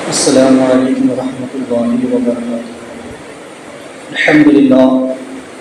अस्सलामु अलैकुम वरहमतुल्लाहि वबरकातुहू। अल्हम्दुलिल्लाह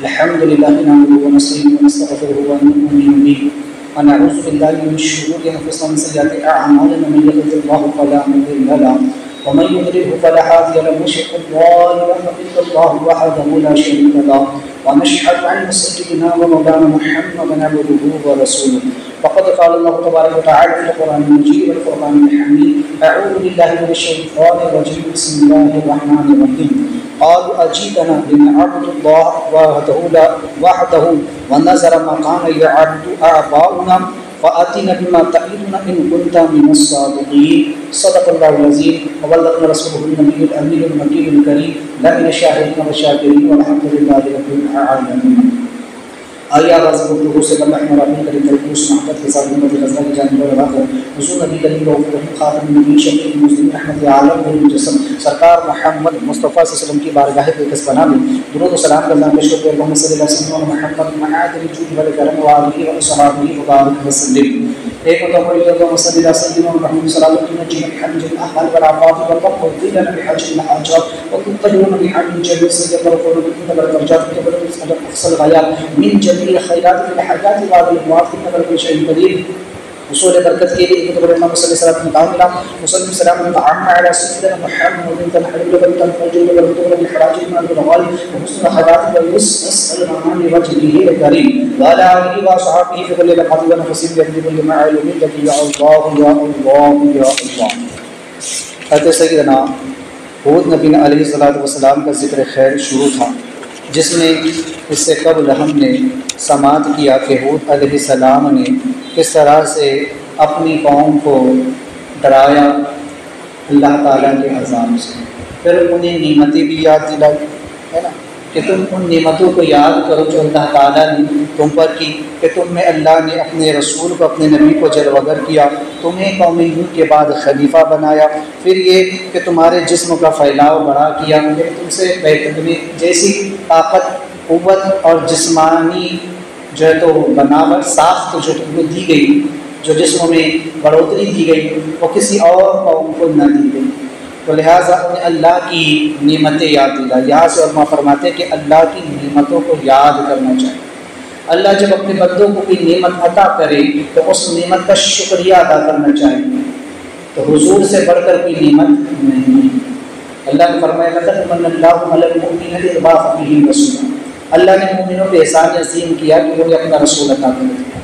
नहमदुहु व नस्तईनुहु व नस्तगफिरुहु व नु'मिनु बिही व नऊज़ु बिल्लाहि मिन शुरूरि अंफुसिना व मिन सय्यिआति अअमालिना मन यहदिहिल्लाहु फला मुदिल्ल लहु व मन युद्लिल्हु फला हादिय लहु अशहदु अल्ला इलाहा इल्लल्लाहु वहदहु ला शरीका लहु व नशहदु अन्न सय्यिदना व मौलाना मुहम्मदन अब्दुहु व रसूलुहु। फ़क़द क़ाल अल्लाहु तबारक व तआला फ़िल क़ुरआनिल मजीद वल फ़ुरक़ानिल हमीद अऊज़ु बिल्लाहि मिनश शैतानिर रजीम बिस्मिल्लाहिर रहमानिर रहीम। क़ालू अजीतना लिनअब्दुल्लाह वहदहु व नज़रा मा काना यअब्दु आबाउना फ़अतिना बिमा तईदुना इन कुन्ता मिनस सादिक़ीन। सदक़ल्लाहुल अज़ीम व बल्लग़ना रसूलुहुन नबियुल अमीनुल मकीनुल करीम लमिन शाहिदीन व शाकिरीन वल्हम्दुलिल्लाहि रब्बिल आलमीन। आया रज़क़ुल्लाहु से रहमान रहीम करीम तरक़ूस मोहब्बत के साथ उम्मत ग़ज़वा की जानिब रवा कर हुज़ूर नबी करीम रऊफ़ रहीम ख़ातमुन नबी शफ़ीउल मुज़निबीन रहमत आलम मुजस्सम सरकार मोहम्मद मुस्तफ़ा सल्लल्लाहु अलैहि वसल्लम की बारगाह बेकस बना में दुरूद व सलाम करना पेश करते हैं। मोहम्मद सल्लल्लाहु अलैहि वसल्लम मोहम्मद महादिल जूद व करम व आलिहि व सहाबिहि व बारिक वसल्लम। एक मुतवल्लिद व सल्लल्लाहु अलैहि वसल्लम सलातु नजीम हम्द अहल व आफात व तक़द्दीना बिहज्जिल हाजत व तुतलूना बिहज्जिल जमील सय्यद व क़ुलूबुकुम बरकत अफसल गयात मिन जमील खैरात फ़िल हयात व अल मौत व कुल शैइन कदीर। हुसूल बरकत के लिए कुतुब मोहम्मद सल्लल्लाहु अलैहि वसल्लम कामिला मुसल्लम सलाम अला सय्यिदना मुहम्मद तनहल व तनफजु व तुर bil हराजिल व ग़वाल व हुस्न हयात व यस्अल रहमान वजहिल करीम व अला आलिहि व सहाबिहि फ़ी कुल्लि लम्हातिन व नफ़सिन यज़िबुल मआलूमिन लकी या अल्लाह या अल्लाह या अल्लाह। हज़रत सय्यदना हूद नबी अलैहिस्सलातु वस्सलाम का ज़िक्र खैर शुरू था, जिसमें इससे कबल हमने समात किया कि हूद अलैहिस्सलाम ने किस तरह से अपनी कौम को डराया अल्लाह ताला के अज़ाब से। फिर उन्हें नेमतें भी याद दिलाई, है ना, कि तुम उन नेमतों को याद करो जो अल्लाह ताला ने तुम पर की, कि तुम में अल्लाह ने अपने रसूल को अपने नबी को जलवगर किया, तुम्हें कौम नूह के बाद खलीफा बनाया, फिर ये कि तुम्हारे जिस्म का फैलाव बड़ा किया, फिर तुमसे बेहतरीन जैसी ताकत क़ुव्वत और जिस्मानी जो है तो बनावट साख्त जो तुम्हें दी गई, जो जिस्म में बढ़ोतरी दी गई, वो किसी और कौम को न दी गई। तो लिहाजा उन्हें अल्लाह की नेमतें याद दिला। यहाँ से उलमा फरमाते हैं कि अल्लाह की नेमतों को याद करना चाहिए। अल्लाह जब अपने बंदों को कोई नेमत अता करे तो उस नेमत का शुक्रिया अदा करना चाहिए। तो हुजूर से बढ़कर कोई नेमत नहीं है। अल्लाह ने फरमाया अल्लाह ने मोमिनों पे एहसान अज़ीम किया कि उन्हें अपना रसूल अता कर दिया।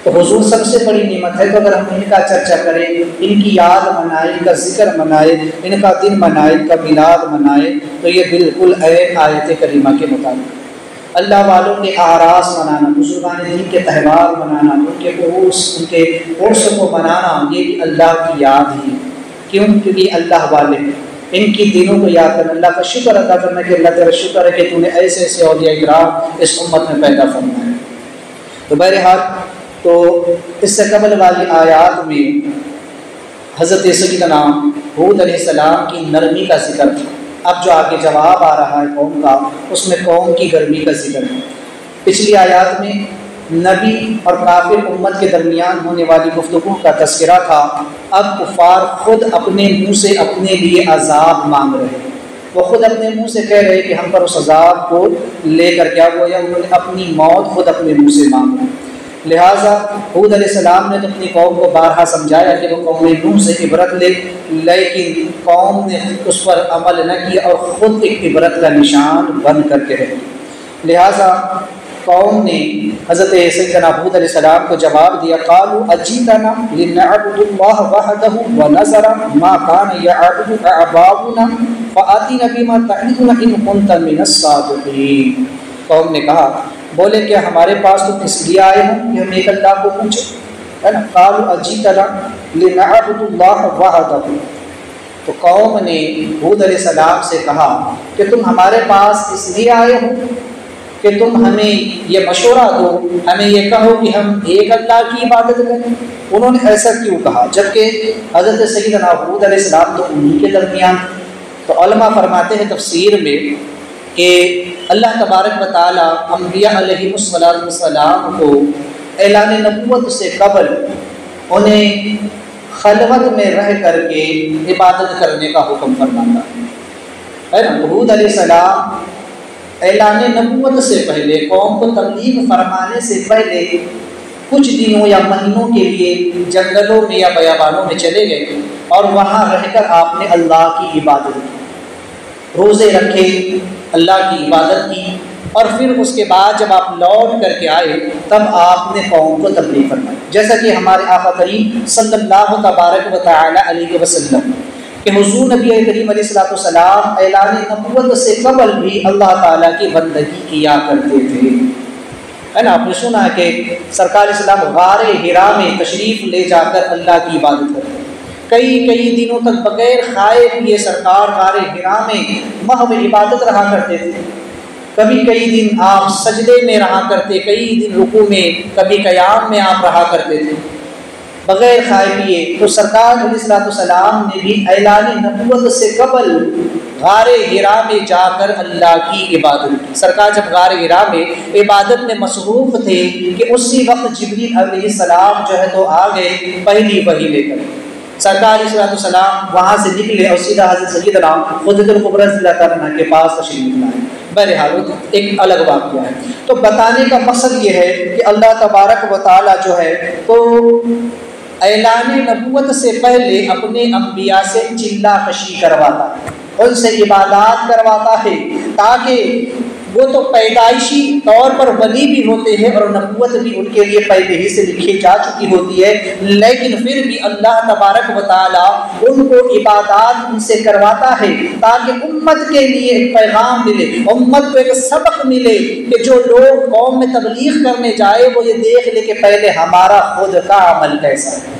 तो हुजूर सबसे बड़ी नेमत है। तो अगर हम इनका चर्चा करें, इनकी याद मनाए, इनका जिक्र मनाए, इनका दिन मनाए, इनका मिलाद मनाए, तो ये बिल्कुल आयत करीमा के मुताबिक अल्लाह वालों के आरास मनाना, बुजुर्गान दीन के त्यौहार मनाना, उनके उर्स को मनाना, ये भी अल्लाह की याद ही। क्यों? क्योंकि अल्लाह वाले इनकी दिनों को याद करना, अल्लाह का शुक्र अदा करना कि अल्लाह तेरा शुक्र है कि तूने ऐसे ऐसे औलिया इकराम इस उम्मत में पैदा फरमाया। तो बहरहाल तो इससे कबल वाली आयात में हज़रत सय्यदना हूद अलैहिस्सलाम की नरमी का जिक्र था। अब जो आगे जवाब आ रहा है कौम का, उसमें कौम की गर्मी का जिक्र है। पिछली आयात में नबी और काफिर उम्मत के दरमियान होने वाली गुफ्तगू का तज़किरा था। अब कुफ़ार खुद अपने मुँह से अपने लिए अज़ाब मांग रहे हैं। वो खुद अपने मुँह से कह रहे हैं कि हम पर उस अज़ाब को लेकर क्या हुआ, या उन्होंने अपनी मौत खुद अपने मुँह से मांगी। लिहाजा हूद अलैहिस्सलाम ने तो अपनी कौम को बारहा समझाया कि वो कौम नूह से इबरत ले, लेकिन कौम ने उस पर अमल न किया और ख़ुद एक इबरत का निशान बन करके रहे। लिहाजा कौम ने हज़रत सय्यदना हूद अलैहिस्सलाम को जवाब दिया, क़ालू अजीतना लिनअब्दुल्लाह वहदहु व नज़रा मा काना यअब्दु आबाउना फ़अतिना बिमा तईदुना इन कुन्ता मिनस सादिक़ीन। कौम ने कहा, बोले क्या हमारे पास तुम इसलिए आए हो कि हम एक अल्लाह को पूछे, है ना। क़ालू अजीतना लिनअब्दुल्लाह वहदहु। तो कौम ने हूद अलैहिस्सलाम से कहा कि तुम हमारे पास इसलिए आए हो कि तुम हमें ये मशवरा दो, हमें ये कहो कि हम एक अल्लाह की इबादत करें। उन्होंने ऐसा क्यों कहा, जबकि हज़रत सय्यदना हूद अलैहिस्सलाम तो उन्हीं के दरमियान। तो उलमा फरमाते हैं तफसीर में कि अल्लाह तबारक व तआला अंबिया अलैहिमुस्सलाम को ऐलान नबूवत से कबल उन्हें खलवत में रह करके इबादत करने का हुक्म फरमाता है ना। हूद अलैहिस्सलाम ऐलान नबूवत से पहले, कौम को तबलीग फरमाने से पहले कुछ दिनों या महीनों के लिए जंगलों में या बयाबानों में चले गए और वहाँ रहकर आपने अल्लाह की इबादत की, रोज़े रखे, अल्लाह की इबादत की, और फिर उसके बाद जब आप लौट करके आए तब आपने कौम को तबलीग फरमाई। जैसा कि हमारे आका करीम सल्लल्लाहु तबारक व तआला अलैहि वसल्लम कि हुज़ूर नबी करीम अलैहिस्सलाम ऐलान नबूवत से कबल भी अल्लाह ताला की बंदगी किया करते थे, है ना। आपने सुना है कि सरकार इस्लाम गारे हिरा में तशरीफ़ ले जाकर अल्लाह की इबादत करते, कई दिनों तक बगैर खाए पिए सरकार गारे हिरा में महव इबादत रहा करते थे। कभी कई दिन आप सजदे में रहा करते, कई दिन रुकू में, कभी क़याम में आप रहा करते थे बगैर खाए पिए। तो सरकार अलैहिस्सलाम ने भी ऐलान नबूवत से कबल गारे हिरा में जाकर अल्लाह की इबादत की। सरकार जब गारे हिरा में इबादत में मसरूफ़ थे कि उसी वक्त जिब्रील अलैहिस्सलाम जो है तो आ गए पहली वही लेकर। सरकार अलैहिस्सलाम वहाँ से निकले और सीधा हज़रत सय्यदना खुदरतुल कुबरा के पास तशरीफ़ लाए। बहरहाल एक अलग वाक़या है। तो बताने का मकसद ये है कि अल्लाह तबारक व तआला जो है तो ऐलान नबूवत से पहले अपने अम्बिया से चिल्ला कशी करवाता है, उनसे इबादत करवाता है, ताकि वो तो पैदाइशी तौर पर वली भी होते हैं और नबूवत भी उनके लिए पहले ही से लिखी जा चुकी होती है, लेकिन फिर भी अल्लाह तबारक व तआला उनको इबादत उनसे करवाता है ताकि उम्मत के लिए एक पैगाम मिले, उम्मत को एक सबक मिले कि जो लोग कौम में तबलीग करने जाए वो ये देख ले कि पहले हमारा खुद का अमल कैसा है,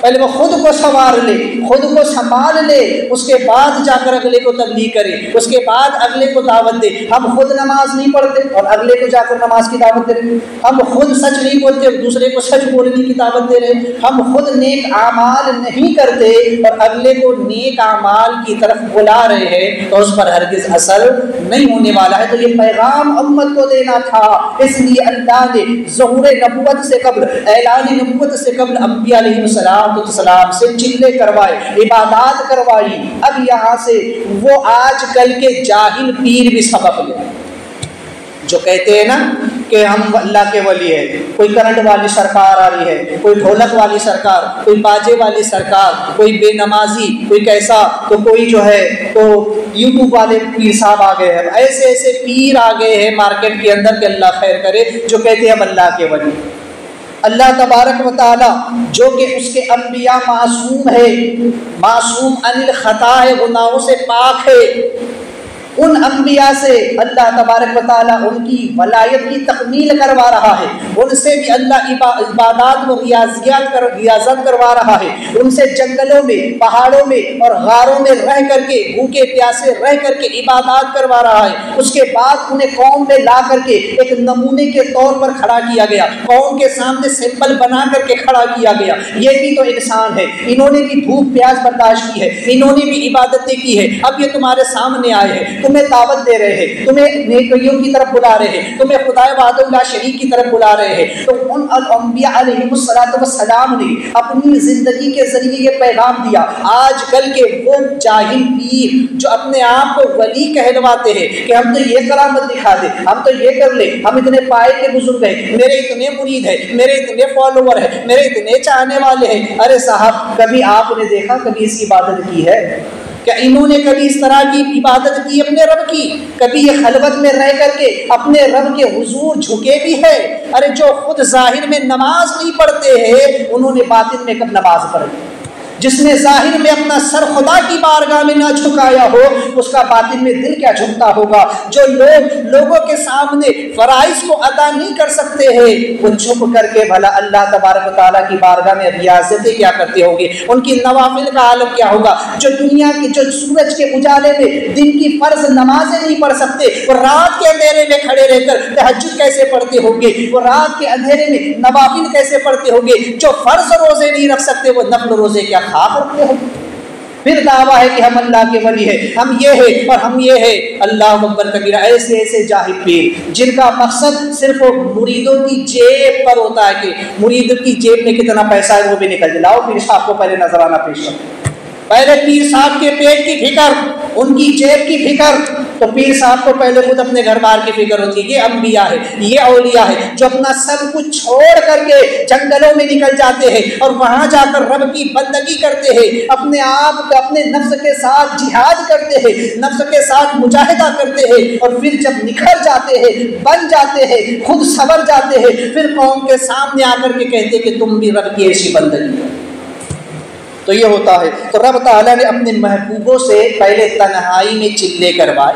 पहले वो खुद को संवार ले, खुद को संभाल ले, उसके बाद जाकर अगले को तबलीग करे, उसके बाद अगले को दावत दे। हम खुद नमाज नहीं पढ़ते और अगले को जाकर नमाज की दावत दे रहे, हम खुद सच नहीं बोलते और दूसरे को सच बोलने की दावत दे रहे, हम खुद नेक आमाल नहीं करते और अगले को नेक आमाल की तरफ बुला रहे हैं, तो उस पर हरगिज़ असर नहीं होने वाला है। तो ये पैगाम उम्मत को देना था, इसलिए अल्लाह ने ज़ुहूर नबूवत से कब्ल, ऐलान नबूवत से कब्ल अम्बिया अलैहिस्सलाम से चिल्ले करवाए, इबादत करवाई। अब यहाँ से वो आजकल के जाहिल पीर भी सबक ले, जो कहते हैं ना कि हम अल्लाह के वली है, कोई करंट वाली सरकार आ रही है, कोई ढोलक वाली सरकार, कोई बाजे वाली सरकार, कोई बेनमाजी, कोई कैसा, तो कोई जो है तो यूट्यूब वाले पीर साहब आ गए हैं। ऐसे ऐसे पीर आ गए हैं मार्केट के अंदर कि अल्लाह खैर करे, जो कहते हैं हम अल्लाह के वली। अल्लाह तबारक व तआला जो कि उसके अम्बिया मासूम है, मासूम अनिल खता है, गुनाहों से पाक है, उन अम्बिया से अल्लाह तबारक व तआला उनकी वलायत की तकमील करवा रहा है, उनसे भी अल्लाह इबादत व रियाज़त करवा रहा है, उनसे जंगलों में, पहाड़ों में और गारों में रह करके, भूखे प्यासे रह करके इबादत करवा रहा है। उसके बाद उन्हें कौम में ला करके एक नमूने के तौर पर खड़ा किया गया, कौम के सामने सिंबल बना करके खड़ा किया गया। ये भी तो इंसान है, इन्होंने भी भूख प्यास बर्दाश्त की है, इन्होंने भी इबादतें की है, अब ये तुम्हारे सामने आए हैं, तुम्हें दावत दे रहे हैं, तुम्हें नेकियों की तरफ बुला रहे हैं, तुम्हें खुदाए वादुल्लाह शरीक की तरफ बुला रहे हैं। तो उन अंबिया अलैहिमुस्सलातु वस्सलाम ने अपनी जिंदगी के जरिए ये पैगाम दिया। आजकल के वो जाहिल पीर जो अपने आप को वली कहलवाते हैं कि हम तो ये करामत दिखा दे, हम तो ये कर ले, हम इतने पाए के बुजुर्ग हैं, मेरे इतने मुरीद है, मेरे इतने फॉलोवर है, मेरे इतने चाहने वाले हैं। अरे साहब, कभी आपने देखा कभी इसकी इबादत की है क्या? इन्होंने कभी इस तरह की इबादत की अपने रब की? कभी ये खलवत में रह करके अपने रब के हुजूर झुके भी है? अरे जो खुद जाहिर में नमाज नहीं पढ़ते हैं, उन्होंने बातिन में कब नमाज पढ़ी? जिसने जाहिर में अपना सर खुदा की बारगाह में ना झुकाया हो, उसका बातिन में दिल क्या झुकता होगा? जो लोगों के सामने फराइज को अदा नहीं कर सकते हैं, वो झुक करके भला अल्लाह तबारक व तआला की बारगाह में रियाज़तें क्या करते होंगे? उनकी नवाफिल का आलम क्या होगा? जो दुनिया की, जो सूरज के उजाले में दिन की फर्ज नमाजें नहीं पढ़ सकते, वो रात के अंधेरे में खड़े रहकर तहज्जुद कैसे पढ़ते होंगे? वो रात के अंधेरे में नवाफिल कैसे पढ़ते होंगे? जो फर्ज रोजे नहीं रख सकते, वो नफल रोजे क्या खा करते हो? फिर दावा है कि हम अल्लाह के वली है, हम ये है और हम ये है। अल्लाह अकबर कबीरा। ऐसे ऐसे जाहिद पीर जिनका मकसद सिर्फ मुरीदों की जेब पर होता है कि मुरीद की जेब में कितना पैसा है वो भी निकल जाए। लाओ पीर साहब को पहले नजराना पेश करो। पहले पीर साहब के पेट की फिक्र, उनकी जेब की फिक्र। तो पीर साहब को पहले खुद अपने घर बार की फिक्र होती है। ये अंबिया है, ये औलिया है जो अपना सब कुछ छोड़ करके जंगलों में निकल जाते हैं और वहां जाकर रब की बंदगी करते हैं, अपने आप अपने नफ्स के साथ जिहाद करते हैं, नफ्स के साथ मुजाहिदा करते हैं और फिर जब निखर जाते हैं, बन जाते हैं, खुद सवर जाते हैं, फिर कौम के सामने आकर के कहते कि तुम भी रब की ऐसी बंदगी करो। तो ये होता है। तो रब ताला ने अपने महबूबों से पहले तन्हाई में चिल्ले करवाए,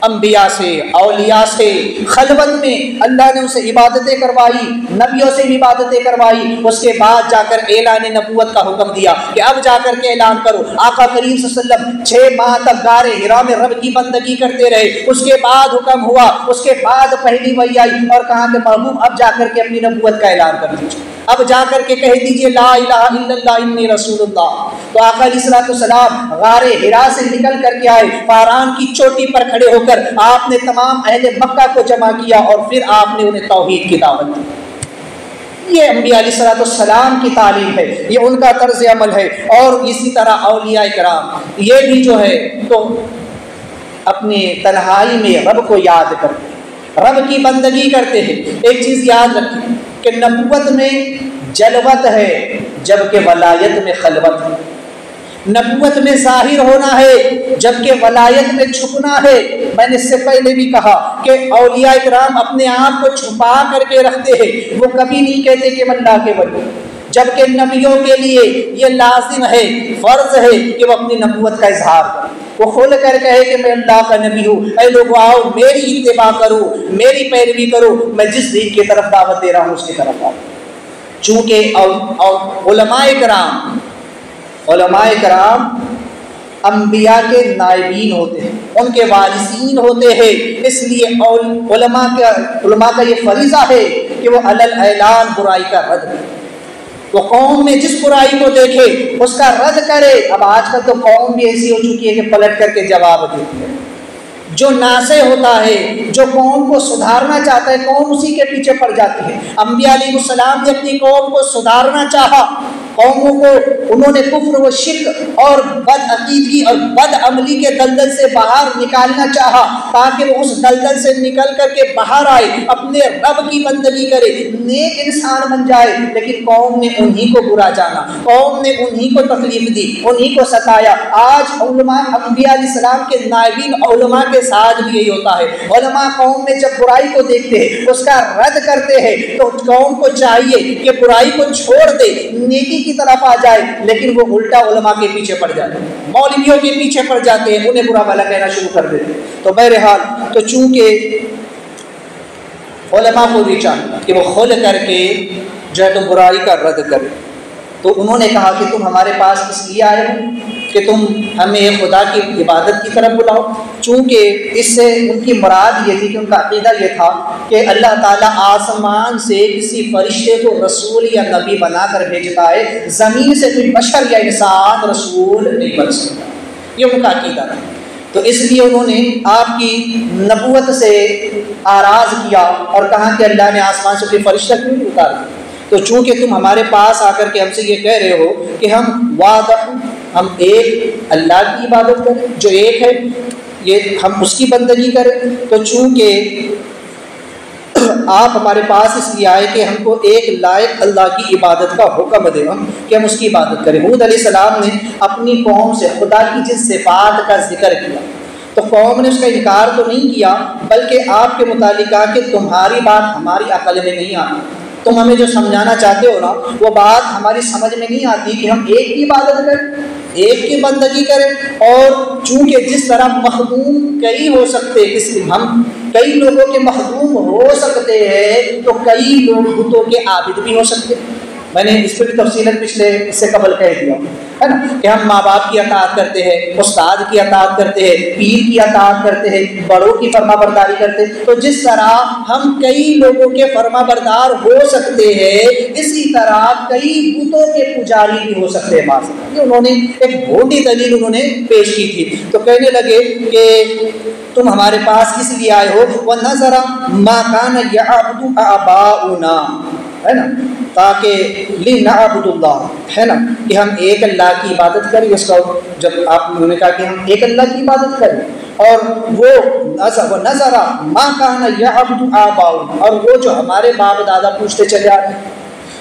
अंबिया से, औलिया से, खलवत में अल्लाह ने उसे इबादतें करवाई, नबियों से भी इबादतें करवाई। उसके बाद जाकर ऐलान नबूवत का हुक्म दिया कि अब जाकर के ऐलान करो। आका करीम सल्लल्लाहु अलैहि वसल्लम 6 माह तक गारे हिरा में रब की बंदगी करते रहे। उसके बाद हुक्म हुआ, उसके बाद पहली वही आई और कहा कि महबूब अब जाकर के अपनी नबूवत का ऐलान कर दीजिए, अब जाकर के कह दीजिए ला इलाहा इल्लल्लाह इन्नी रसूलुल्लाह। तो आका अलैहिस्सलाम गारे हिरा से निकल करके आए, फारान की चोटी पर खड़े होकर आपने तमाम अहले मक्का को जमा किया और फिर आपने उन्हें तौहीद की दावत दी। ये अंबिया अलैहिस्सलाम की तालीम है, ये उनका तर्ज अमल है। और इसी तरह औलिया इकराम ये भी जो है तो अपने तन्हाई में रब को याद करते हैं, रब की बंदगी करते हैं। एक चीज़ याद रखें कि नबूवत में जलवत है जबकि वलायत में खलवत है। नबूवत में जाहिर होना है जबकि वलायत में छुपना है। मैंने इससे पहले भी कहा कि औलिया इकराम अपने आप को छुपा करके रखते हैं, वो कभी नहीं कहते कि अल्लाह के वली, जबकि नबियों के लिए ये लाजिम है, फर्ज है कि वो अपनी नबूवत का इजहार करें। वो खोल कर कहे कि मैं अल्लाह का नबी हूँ, ऐ लोगों आओ मेरी इत्तिबा करो, मेरी पैरवी करो, मैं जिस दीन की तरफ दावत दे रहा हूँ उसकी तरफ आओ। चूँकि उलमाए कराम अंबिया के नायबीन होते हैं, उनके वारिसीन होते हैं, इसलिए उलमा का ये फरीज़ा है कि वो अलल ऐलान बुराई का रद्द करे। वो कौम में जिस बुराई को देखे उसका रद्द करे। अब आजकल तो कौम भी ऐसी हो चुकी है कि पलट करके जवाब देती है। जो नासे होता है, जो कौम को सुधारना चाहता है, कौम उसी के पीछे पड़ जाती है। अंबिया अलैहिस्सलाम ने अपनी कौम को सुधारना चाहा, कौमों को उन्होंने कुफ्र व शिर्क और बदअकीदगी और बदअमली के दलदल से बाहर निकालना चाहा ताकि वो उस दलदल से निकल करके बाहर आए, अपने रब की बंदगी करे, नेक इंसान बन जाए। लेकिन कौम ने उन्हीं को बुरा जाना, कौम ने उन्हीं को तकलीफ दी, उन्हीं को सताया। आज उलमा अंबिया अलैहिस्सलाम के नायबीन उलमा के साथ भी यही होता है। उलमा कौम में जब बुराई को देखते हैं, उसका रद्द करते हैं, तो कौम को चाहिए कि बुराई को छोड़ दे, नेकी की तरफ आ जाए। लेकिन वो उल्टा उलमा के पीछे पड़ जाते हैं, मौलवियों के पीछे पड़ जाते हैं, उन्हें बुरा भला कहना शुरू कर देते हैं। तो बहरहाल तो चूंकि उलमा को भी चाहिए कि वो खुल करके जो है तो बुराई का रद्द करे, तो उन्होंने कहा कि तुम हमारे पास इसलिए आए हो कि तुम हमें खुदा की इबादत की तरफ बुलाओ। चूँकि इससे उनकी मुराद ये थी कि उनका अक़ीदा ये था कि अल्लाह ताला आसमान से किसी फरिश्ते को रसूल या नबी बनाकर भेजता है, ज़मीन से कोई बशर या इंसान रसूल नहीं बन सकता। ये उनका अक़ीदा था। तो इसलिए उन्होंने आपकी नबूवत से आराज़ किया और कहा कि अल्लाह ने आसमान से कोई फरिश्ता क्यों नहीं उतार दिया। तो चूँकि तुम हमारे पास आकर के हमसे ये कह रहे हो कि हम एक अल्लाह की इबादत करें जो एक है, ये हम उसकी बंदगी करें, तो चूँकि आप हमारे पास इसलिए आए कि हमको एक लायक अल्लाह की इबादत का हुक्म दे कि हम उसकी इबादत करें। हूद अलैहिस्सलाम ने अपनी कौम से खुदा की जिस सिफात का जिक्र किया तो कौम ने उसका इनकार तो नहीं किया, बल्कि आपके मुतालिक कहा कि तुम्हारी बात हमारी अकल में नहीं आती, तुम हमें जो समझाना चाहते हो ना वो बात हमारी समझ में नहीं आती कि हम एक की इबादत करें, एक की बंदगी करें। और चूँकि जिस तरह मखदूम कई हो सकते, किसी हम कई लोगों के मखदूम हो सकते हैं, तो कई लोग बुतों के आबिद भी हो सकते हैं। मैंने इस पर भी तफसीलन पिछले इससे कबल कह दिया है ना कि हम माँ बाप की अताअत करते हैं, उस्ताद की अताअत करते हैं, पीर की अताअत करते हैं, बड़ों की फरमाबरदारी करते हैं। तो जिस तरह हम कई लोगों के फरमाबरदार हो सकते हैं, इसी तरह कई बुतों के पुजारी भी हो सकते हैं। ये उन्होंने एक भोटी दलील उन्होंने पेश की थी। तो कहने लगे कि तुम हमारे पास इसलिए आए हो वह नजरा मा कान यअबुदु आबाउना, है ना, ताकि लिनअबुदुल्लाह, है ना, कि हम एक अल्लाह की इबादत करें। इसका जब आप उन्होंने कहा कि हम एक अल्लाह की इबादत करें, और वो नजरा मा कान यअबुदु आबाउना, और वो जो हमारे बाप दादा पूछते चले आ रहे हैं,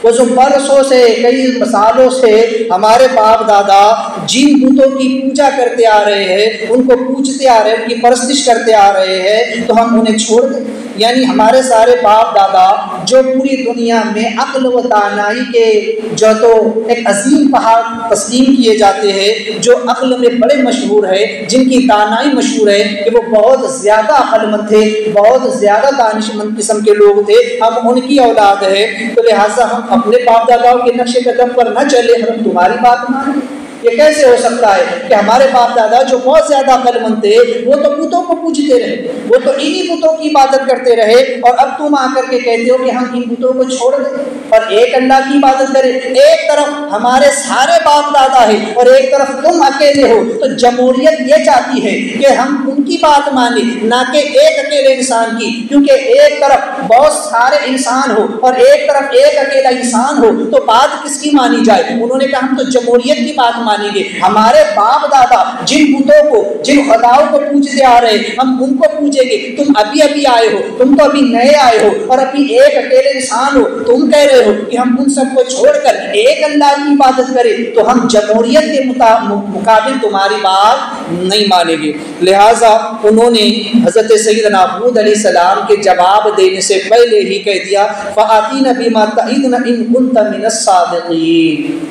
वो जो बरसों से कई सालों से हमारे बाप दादा जिन बुतों की पूजा करते आ रहे हैं, उनको पूजते आ रहे हैं, उनकी परस्तिश करते आ रहे हैं, तो हम उन्हें छोड़ दें? यानी हमारे सारे बाप दादा जो पूरी दुनिया में अक्ल व दानाई के जो तो एक अजीम पहाड़ तस्लीम किए जाते हैं, जो अक्ल में बड़े मशहूर है, जिनकी दानाई मशहूर है कि वो बहुत ज़्यादा अक्लमंद थे, बहुत ज़्यादा दानिशमंद किस्म के लोग थे, हम उनकी औलाद है। तो लिहाजा हम अपने बाप दादाओं के नक्शे कदम पर न चले, हम तुम्हारी बात माने। ये कैसे हो सकता है कि हमारे बाप दादा जो बहुत ज्यादा अक्लमंद थे, वो तो बुतों को पूजते रहे, वो तो इन्हीं बुतों की इबादत करते रहे, और अब तुम आकर के कहते हो कि हम इन बुतों को छोड़ दें और एक अल्लाह की इबादत करें। एक तरफ हमारे सारे बाप दादा है और एक तरफ तुम अकेले हो। तो जमहूरियत ये चाहती है कि हम उनकी बात माने, ना कि एक अकेले इंसान की, क्योंकि एक तरफ बहुत सारे इंसान हो और एक तरफ एक अकेला इंसान हो, तो बात किसकी मानी जाए? उन्होंने कहा हम तो जमहूरियत की बात मानेंगे। हमारे बाप दादा जिन बुतों को, जिन खुदाओं को पूजते आ रहे हैं, हम उनको पूजेंगे। तुम अभी अभी आए हो, तुम तो अभी नए आए हो और अभी एक अकेले इंसान हो, तुम कह रहे हो कि हम उन सबको छोड़कर एक अल्लाह की इबादत करें, तो हम जमहूरियत के मुकाबिल तुम्हारी बात नहीं मानेंगे। लिहाजा उन्होंने हजरत सैयदना हूद अलैहिस्सलाम के जवाब देने से पहले ही कह दिया फ़आतीना बिमा तईदना इन कुंत मिनस सादिकीन।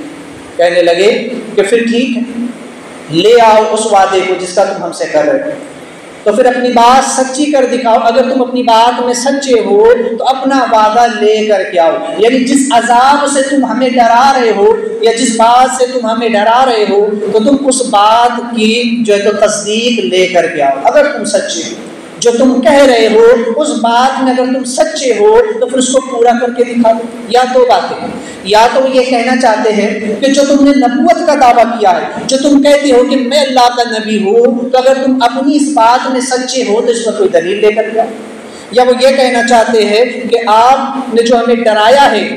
कहने लगे कि फिर ठीक है, ले आओ उस वादे को जिसका तुम हमसे कर रहे हो, तो फिर अपनी बात सच्ची कर दिखाओ। अगर तुम अपनी बात में सच्चे हो तो अपना वादा ले करके आओ। यानी जिस अजाब से तुम हमें डरा रहे हो या जिस बात से तुम हमें डरा रहे हो, तो तुम उस बात की जो है तो तस्दीक ले करके आओ। अगर तुम सच्चे हो, जो तुम कह रहे हो उस बात में अगर तुम सच्चे हो, तो फिर उसको पूरा करके दिखा दो। या दो बातें, या तो ये कहना चाहते हैं कि जो तुमने नबूवत का दावा किया है, जो तुम कहते हो कि मैं अल्लाह का नबी हूँ, तो अगर तुम अपनी इस बात में सच्चे हो तो इस पर कोई दलील लेकर के आओ। या वो ये कहना चाहते हैं कि आपने जो हमें डराया है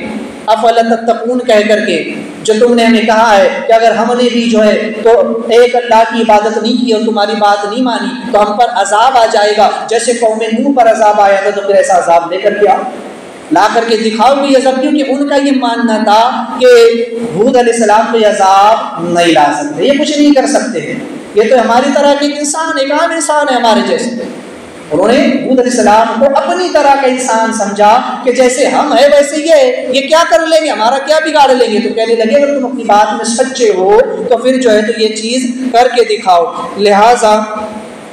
अफला तत्तकून कह करके, जो तुमने हमें कहा है कि अगर हमने भी जो है तो एक अल्लाह की इबादत नहीं की और तुम्हारी बात नहीं मानी तो हम पर अजाब आ जाएगा, जैसे कौम नूह पर अजाब आया था, तो फिर ऐसा अजाब लेकर के आओ, ला करके दिखाओ भी ये सब। क्योंकि उनका ये मानना था कि हूद अलैहिस्सलाम को अजाब नहीं ला सकते, ये कुछ नहीं कर सकते हैं, ये तो हमारी तरह के इंसान है, एक आम इंसान है हमारे जैसे। उन्होंने हूद अलैहिस्सलाम को अपनी तरह का इंसान समझा कि जैसे हम है वैसे ये क्या कर लेंगे, हमारा क्या बिगाड़ लेंगे। तो कहने लगे अगर तुम अपनी बात में सच्चे हो तो फिर जो है तो ये चीज़ करके दिखाओ। लिहाजा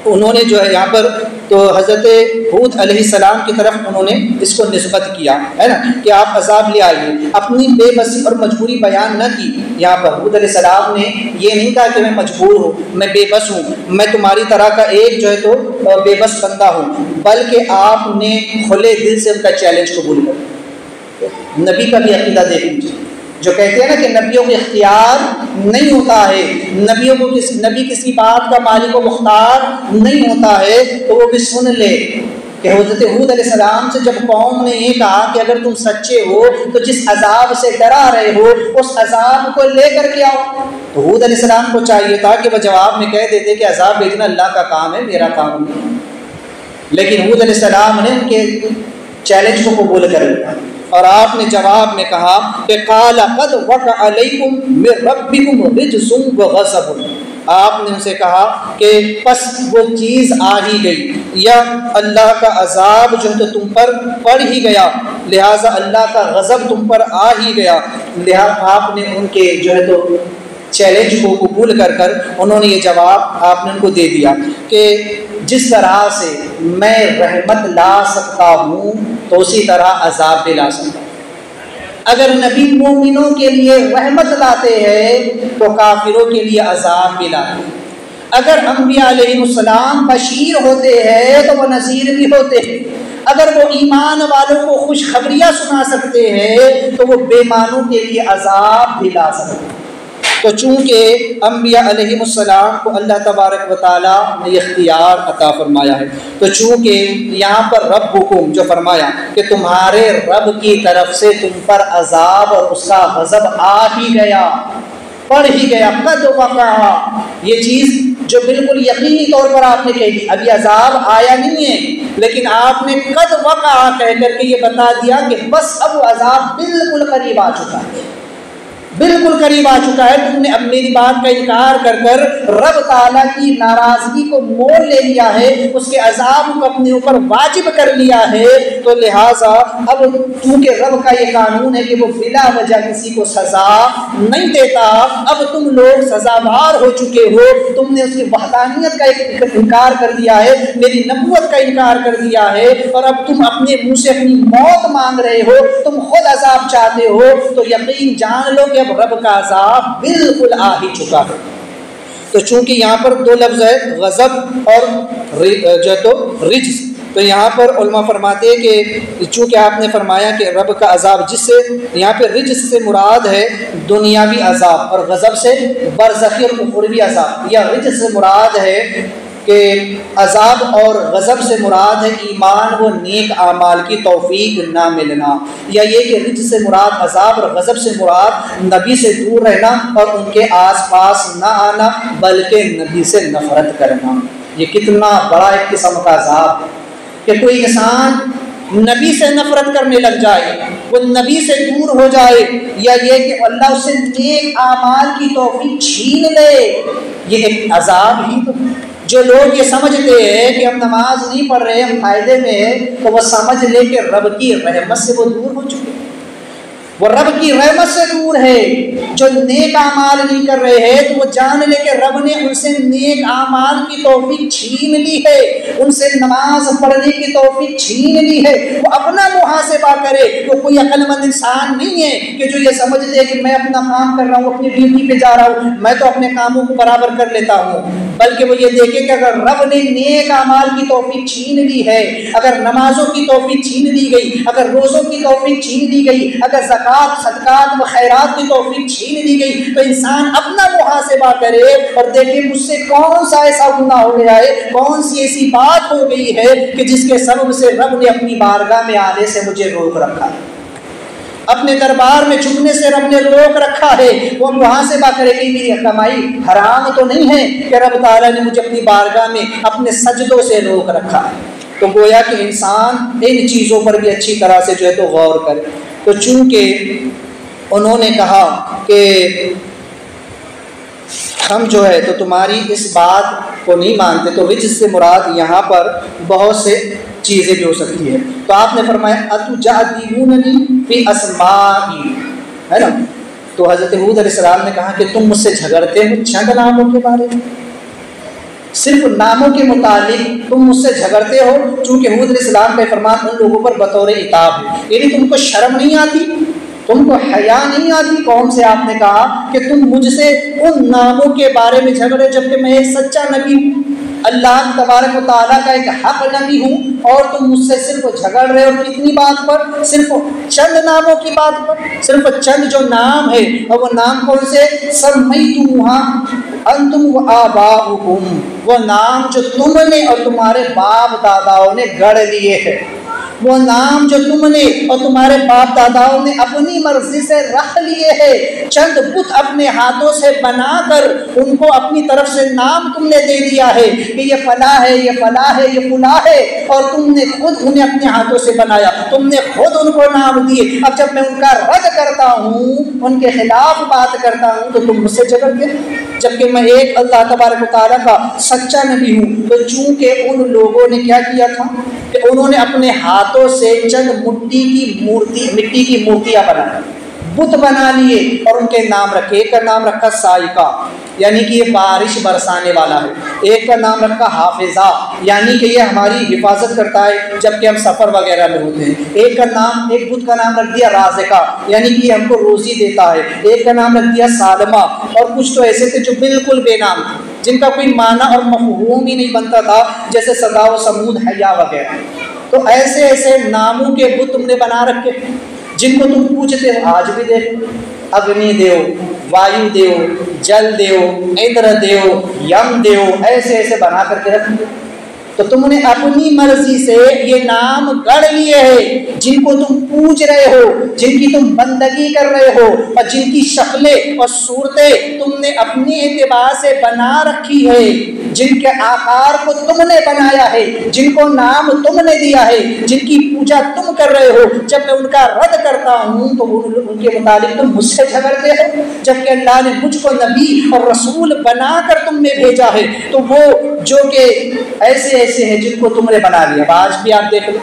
उन्होंने जो है यहाँ पर तो हज़रत हूद अलैहिस्सलाम की तरफ उन्होंने इसको निस्बत किया, है ना, कि आप अजाब ले आइए। अपनी बेबसी और मजबूरी बयान न की। यहाँ पर हूद अलैहिस्सलाम ने ये नहीं कहा कि मैं मजबूर हूँ, मैं बेबस हूँ, मैं तुम्हारी तरह का एक जो है तो बेबस बंदा हूँ, बल्कि आपने खुले दिल से उनका चैलेंज कबूल कर। नबी का भी अकीदा देख लीजिए, जो कहते हैं ना कि नबियों को इख्तियार नहीं होता है, नबियों को नबी किसी बात का मालिक व मुख्तार नहीं होता है, तो वो भी सुन ले कि हज़रत हूद अलैहिस्सलाम से जब कौम ने ये कहा कि अगर तुम सच्चे हो तो जिस अजाब से डरा रहे हो उस अजाब को लेकर के आओ। तो हूद अलैहिस्सलाम को चाहिए था कि वह जवाब में कह देते कि अजाब भेजना अल्लाह का काम है, मेरा काम नहीं। लेकिन हूद अलैहिस्सलाम ने उनके चैलेंज को कबूल कर लिया और आपने जवाब में कहा कि क़ाला क़द वक़अ अलैकुम मिन रब्बिकुम रिज्सुन व ग़ज़बुन। आपने उनसे कहा कि बस वो चीज़ आ ही गई, या अल्लाह का अजाब जो है तो तुम पर पड़ ही गया, लिहाजा अल्लाह का गज़ब तुम पर आ ही गया। लिहाजा आपने उनके जो है तो चैलेंज को कबूल कर कर उन्होंने ये जवाब आपने उनको दे दिया कि जिस तरह से मैं रहमत ला सकता हूँ तो उसी तरह अजाब भी ला सकता हूँ। अगर नबी मोमिनों के लिए रहमत लाते हैं तो काफिरों के लिए अजाब भी लाते हैं। अगर अंबिया अलैहिस्सलाम बशीर होते हैं तो वो नज़ीर भी होते हैं। अगर वो ईमान वालों को खुशखबरियाँ सुना सकते हैं तो वो बेईमानों के लिए अजाब भी ला सकते हैं। तो चूँकि अंबिया अलैहिस्सलाम को अल्लाह तबारक व तआला ने इख्तियार अता फरमाया है, तो चूँकि यहाँ पर रब्बुकुम जो फरमाया कि तुम्हारे रब की तरफ से तुम पर अजाब और उसका गज़ब आ ही गया, पड़ ही गया, कद वक़ा, ये चीज़ जो बिल्कुल यकीनी तौर पर आपने कह दी। अभी अजाब आया नहीं है लेकिन आपने कद वक़ा कह करके ये बता दिया कि बस अब अजाब बिल्कुल करीब आ चुका है, बिल्कुल करीब आ चुका है। तुमने अब मेरी बात का इनकार कर कर रब ताला की नाराज़गी को मोल ले लिया है, उसके अजाब को अपने ऊपर वाजिब कर लिया है, तो लिहाजा अब क्योंकि रब का ये कानून है कि वो बिला वजह किसी को सज़ा नहीं देता, अब तुम लोग सज़ावार हो चुके हो, तुमने उसकी वहदानियत का इनकार कर दिया है, मेरी नबूवत का इनकार कर दिया है, और अब तुम अपने मुँह से अपनी मौत मांग रहे हो, तुम खुद अजाब चाहते हो, तो यकीन जान लो कि अब रब का अजाब बिल्कुल आ ही चुका है। तो चूंकि यहाँ पर दो लफ्ज़ है, गज़ब और जो तो रिज्स, तो यहाँ पर उलमा फरमाते हैं कि चूँकि आपने फरमाया कि रब का अजाब, जिससे यहाँ पे रिज्स से मुराद है दुनियावी अजाब और गज़ब से बरज़खी और उखरवी अजाब, या रिज्स से मुराद है कि अजाब और गज़ब से मुराद है ईमान व नेक आमाल की तौफीक ना मिलना, या ये कि रिज्स से मुराद अजाब और गज़ब से मुराद नबी से दूर रहना और उनके आसपास ना आना, बल्कि नबी से नफ़रत करना। ये कितना बड़ा एक किस्म का अजाब कि कोई इंसान नबी से नफ़रत करने लग जाए, वो नबी से दूर हो जाए, या ये कि अल्लाह उससे नेक आमाल की तौफीक छीन ले, ये एक अजाब ही तो। जो लोग ये समझते हैं कि हम नमाज नहीं पढ़ रहे, हम फायदे में हैं, तो वो समझ ले कि रब की रहमत से वो दूर हो चुके, वो रब की रहमत से दूर है। जो नेक आमाल नहीं कर रहे हैं तो वो जान ले कि रब ने उनसे नेक आमाल की तौफीक छीन ली है, उनसे नमाज पढ़ने की तौफीक छीन ली है। वो अपना मुहासिबा करे, वो कोई अक्लमंद इंसान नहीं है कि जो ये समझ ले कि मैं अपना काम कर रहा हूँ, अपनी ड्यूटी पे जा रहा हूँ, मैं तो अपने कामों को बराबर कर लेता हूँ, बल्कि वो ये देखे कि अगर रब ने नेक आमाल की तौफीक छीन ली है, अगर नमाजों की तौफीक छीन ली गई, अगर रोज़ों की तौफीक छीन ली गई, अगर ज़कात सदकात व खैरात की तौफीक छीन ली गई, तो इंसान अपना मुहासिबा करे और देखे मुझसे कौन सा ऐसा गुनाह हो गया है, कौन सी ऐसी बात हो गई है कि जिसके सबब से रब ने अपनी बारगाह में आने से मुझे रोक रखा है, अपने दरबार में झुकने से रब ने रोक रखा है। वो वहाँ से बात करेगी मेरी कमाई हराम तो नहीं है कि रब ताला ने मुझे अपनी बारगाह में अपने सजदों से रोक रखा है। तो गोया कि इंसान इन चीज़ों पर भी अच्छी तरह से जो है तो गौर करे। तो चूँकि उन्होंने कहा कि हम जो है तो तुम्हारी इस बात को नहीं मानते, तो रिज्स से मुराद यहाँ पर बहुत से चीज़ें भी हो सकती है। तो आपने फरमाया अतुजादिलूननी फी अस्माई, है ना। तो हज़रत हूद अलैहिस्सलाम ने कहा कि तुम मुझसे झगड़ते हो चंद नामों के बारे में, सिर्फ नामों के मुतालिक तुम मुझसे झगड़ते हो। चूँकि हूद अलैहिस्सलाम का फरमान उन लोगों पर बतौर इताब है, यानी तुमको शर्म नहीं आती, तुमको हया नहीं आती। कौम से आपने कहा कि तुम मुझसे उन नामों के बारे में झगड़े, जबकि मैं एक सच्चा नबी हूँ, अल्लाह तबारक व तआला का एक हक नबी हूँ, और तुम मुझसे सिर्फ झगड़ रहे हो। कितनी बात पर? सिर्फ चंद नामों की बात पर, सिर्फ चंद जो नाम है, और वो नाम कौन से? सम्मयतुमुहा अंतुम व आबाउकुम, वो नाम जो तुमने और तुम्हारे बाप दादाओं ने गढ़ लिए हैं, वो नाम जो तुमने और तुम्हारे बाप दादाओं ने अपनी मर्जी से रख लिए हैं। चंद बुत अपने हाथों से बनाकर उनको अपनी तरफ से नाम तुमने दे दिया है कि ये फला है, ये फला है, ये फुला है, और तुमने खुद उन्हें अपने हाथों से बनाया, तुमने खुद उनको नाम दिए। अब जब मैं उनका रद्द करता हूँ, उनके खिलाफ बात करता हूँ, तो तुम मुझसे झगड़ते, जबकि मैं एक अल्लाह तबारक व तआला का सच्चा नबी हूँ। तो चूँकि उन लोगों ने क्या किया था कि उन्होंने अपने हाथों से चंद मिट्टी की मूर्तियाँ बनाई, बुत बना लिए और उनके नाम रखे। एक का नाम रखा साइका, यानी कि ये बारिश बरसाने वाला है। एक का नाम रखा हाफिज़ा, यानी कि ये हमारी हिफाजत करता है जबकि हम सफ़र वगैरह में होते हैं। एक बुत का नाम रख दिया राज़िका, यानी कि हमको रोज़ी देता है। एक का नाम रख दिया सालमा, और कुछ तो ऐसे थे जो बिल्कुल बेनाम थे, जिनका कोई माना और मफ़हूम ही नहीं बनता था, जैसे सदा व समूद, हया वगैरह। तो ऐसे ऐसे नामों के बुत तुमने बना रखे जिनको तुम पूछते हो। आज भी देखो, अग्नि देव, वायु देव, जल देव, इंद्र देव, यम देव, ऐसे ऐसे बना करके रख दिए। तो तुमने अपनी मर्जी से ये नाम गढ़ लिए हैं जिनको तुम पूज रहे हो, जिनकी तुम बंदगी कर रहे हो, और जिनकी शक्लें और सूरतें तुमने अपने एतबार से बना रखी है, जिनके आकार को तुमने बनाया है, जिनको नाम तुमने दिया है, जिनकी पूजा तुम कर रहे हो। जब मैं उनका रद्द करता हूँ तो उनके मुताबिक तुम मुझसे झगड़ते हो, जबकि अल्लाह ने मुझको नबी और रसूल बनाकर तुम में भेजा है। तो वो जो कि ऐसे ऐसे हैं जिनको तुमने बना लिया। आज भी आप देख लो,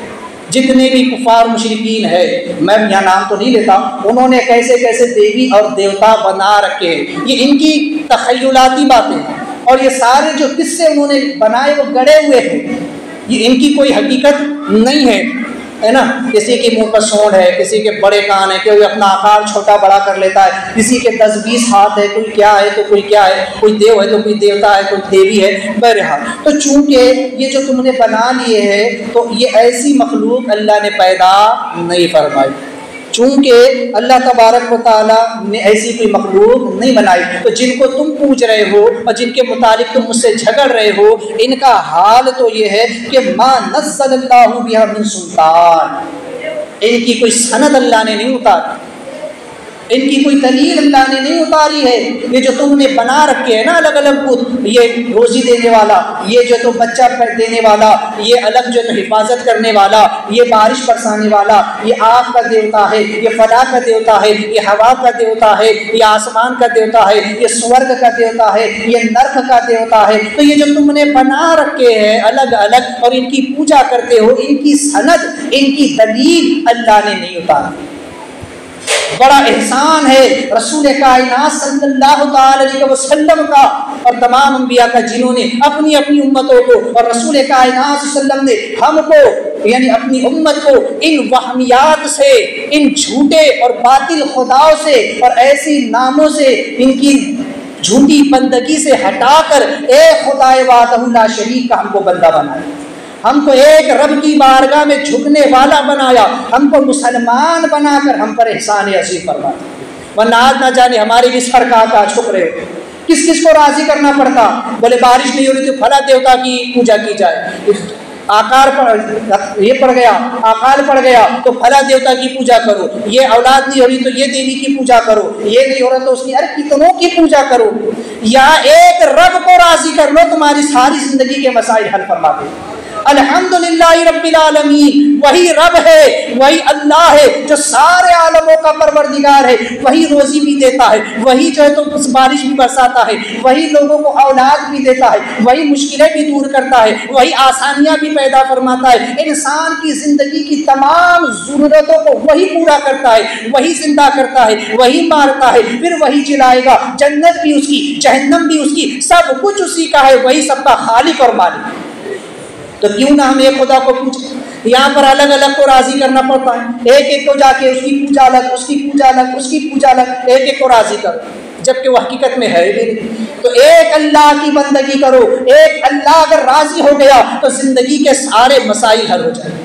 जितने भी कुफार मुशरिकीन है, मैं यहाँ नाम तो नहीं लेता, उन्होंने कैसे कैसे देवी और देवता बना रखे हैं। ये इनकी तखय्युलाती बातें हैं, और ये सारे जो किस्से उन्होंने बनाए वो गढ़े हुए हैं, ये इनकी कोई हकीकत नहीं है ना। किसी के मुंह पर सूंड है, किसी के बड़े कान है, कोई अपना आकार छोटा बड़ा कर लेता है, किसी के 10-20 हाथ है, कोई क्या है तो कोई क्या है, कोई देव है तो कोई देवता है, कोई देवी है, बहरहाल। तो चूंकि ये जो तुमने बना लिए हैं, तो ये ऐसी मखलूक अल्लाह ने पैदा नहीं फरमाई, चूंकि अल्लाह तबारक व तआला ने ऐसी कोई मखलूक नहीं बनाई। तो जिनको तुम पूज रहे हो और जिनके मुतालिक तुम मुझसे झगड़ रहे हो, इनका हाल तो ये है कि मा नज़्ज़लल्लाहु बिहा मिन सुल्तान, इनकी कोई सनद अल्लाह ने नहीं उतारी, इनकी कोई दलील अल्लाह ने नहीं उतारी है। ये जो तुमने बना रखे हैं ना अलग अलग बुत, ये रोज़ी देने वाला, ये जो तो बच्चा देने वाला, ये अलग जो तो हिफाजत करने वाला, ये बारिश बरसाने वाला, ये आग का देवता है, ये फला का देवता है, ये हवा का देवता है, ये आसमान का देवता है, ये स्वर्ग का देवता है, ये नर्क का देवता है। तो ये जो तुमने बना रखे हैं अलग अलग और इनकी पूजा करते हो, इनकी सनद, इनकी दलील अल्लाह ने नहीं उतारी। बड़ा एहसान है रसूल कायनात सल्लल्लाहु अलैहि वसल्लम का और तमाम अंबिया का, जिन्होंने अपनी अपनी उम्मतों को और रसूल कायनात सल्लल्लाहु अलैहि वसल्लम ने हमको यानी अपनी उम्मत को इन वहमियात से, इन झूठे और बातिल खुदाओं से और ऐसी नामों से, इनकी झूठी बंदगी से हटाकर एक खुदाए वाहदहु ला शरीक का हमको बंदा बनाया, हमको एक रब की बारगाह में झुकने वाला बनाया, हमको मुसलमान बनाकर हम पर एहसान अज़ीम फरमाया। वरना आज ना जाने हमारे भी सर का झुक रहे हो, किस किस को राजी करना पड़ता। बोले बारिश नहीं हो रही तो फला देवता की पूजा की जाए, आकार पर ये पड़ गया, आकाल पड़ गया तो फला देवता की पूजा करो, ये औलाद नहीं हो रही तो ये देवी की पूजा करो, ये नहीं हो रहा तो उसकी, अरे कितनों की पूजा करो। या एक रब को राजी कर लो, तुम्हारी सारी जिंदगी के मसाइल हल फरमा दे। अल्हम्दुलिल्लाह रब्बिल आलमीन, वही रब है, वही अल्लाह है जो सारे आलमों का परवरदिगार है, वही रोजी भी देता है, वही जो है तो बारिश भी बरसाता है, वही लोगों को औलाद भी देता है, वही मुश्किलें भी दूर करता है, वही आसानियां भी पैदा फरमाता है, इंसान की जिंदगी की तमाम जरूरतों को वही पूरा करता है, वही जिंदा करता है, वही मारता है, फिर वही जिलाएगा। जन्नत भी उसकी, जहन्नम भी उसकी, सब कुछ उसी का है, वही सबका खालिक और मालिक। तो क्यों ना हम एक खुदा को पूछें। यहाँ पर अलग अलग को राजी करना पड़ता है, एक एक को जाके उसकी पूजा अलग, उसकी पूजा अलग, उसकी पूजा अलग, एक एक को राजी करो, जबकि वो हकीकत में है भी नहीं। तो एक अल्लाह की बंदगी करो, एक अल्लाह अगर राजी हो गया तो जिंदगी के सारे मसाइल हल हो जाए।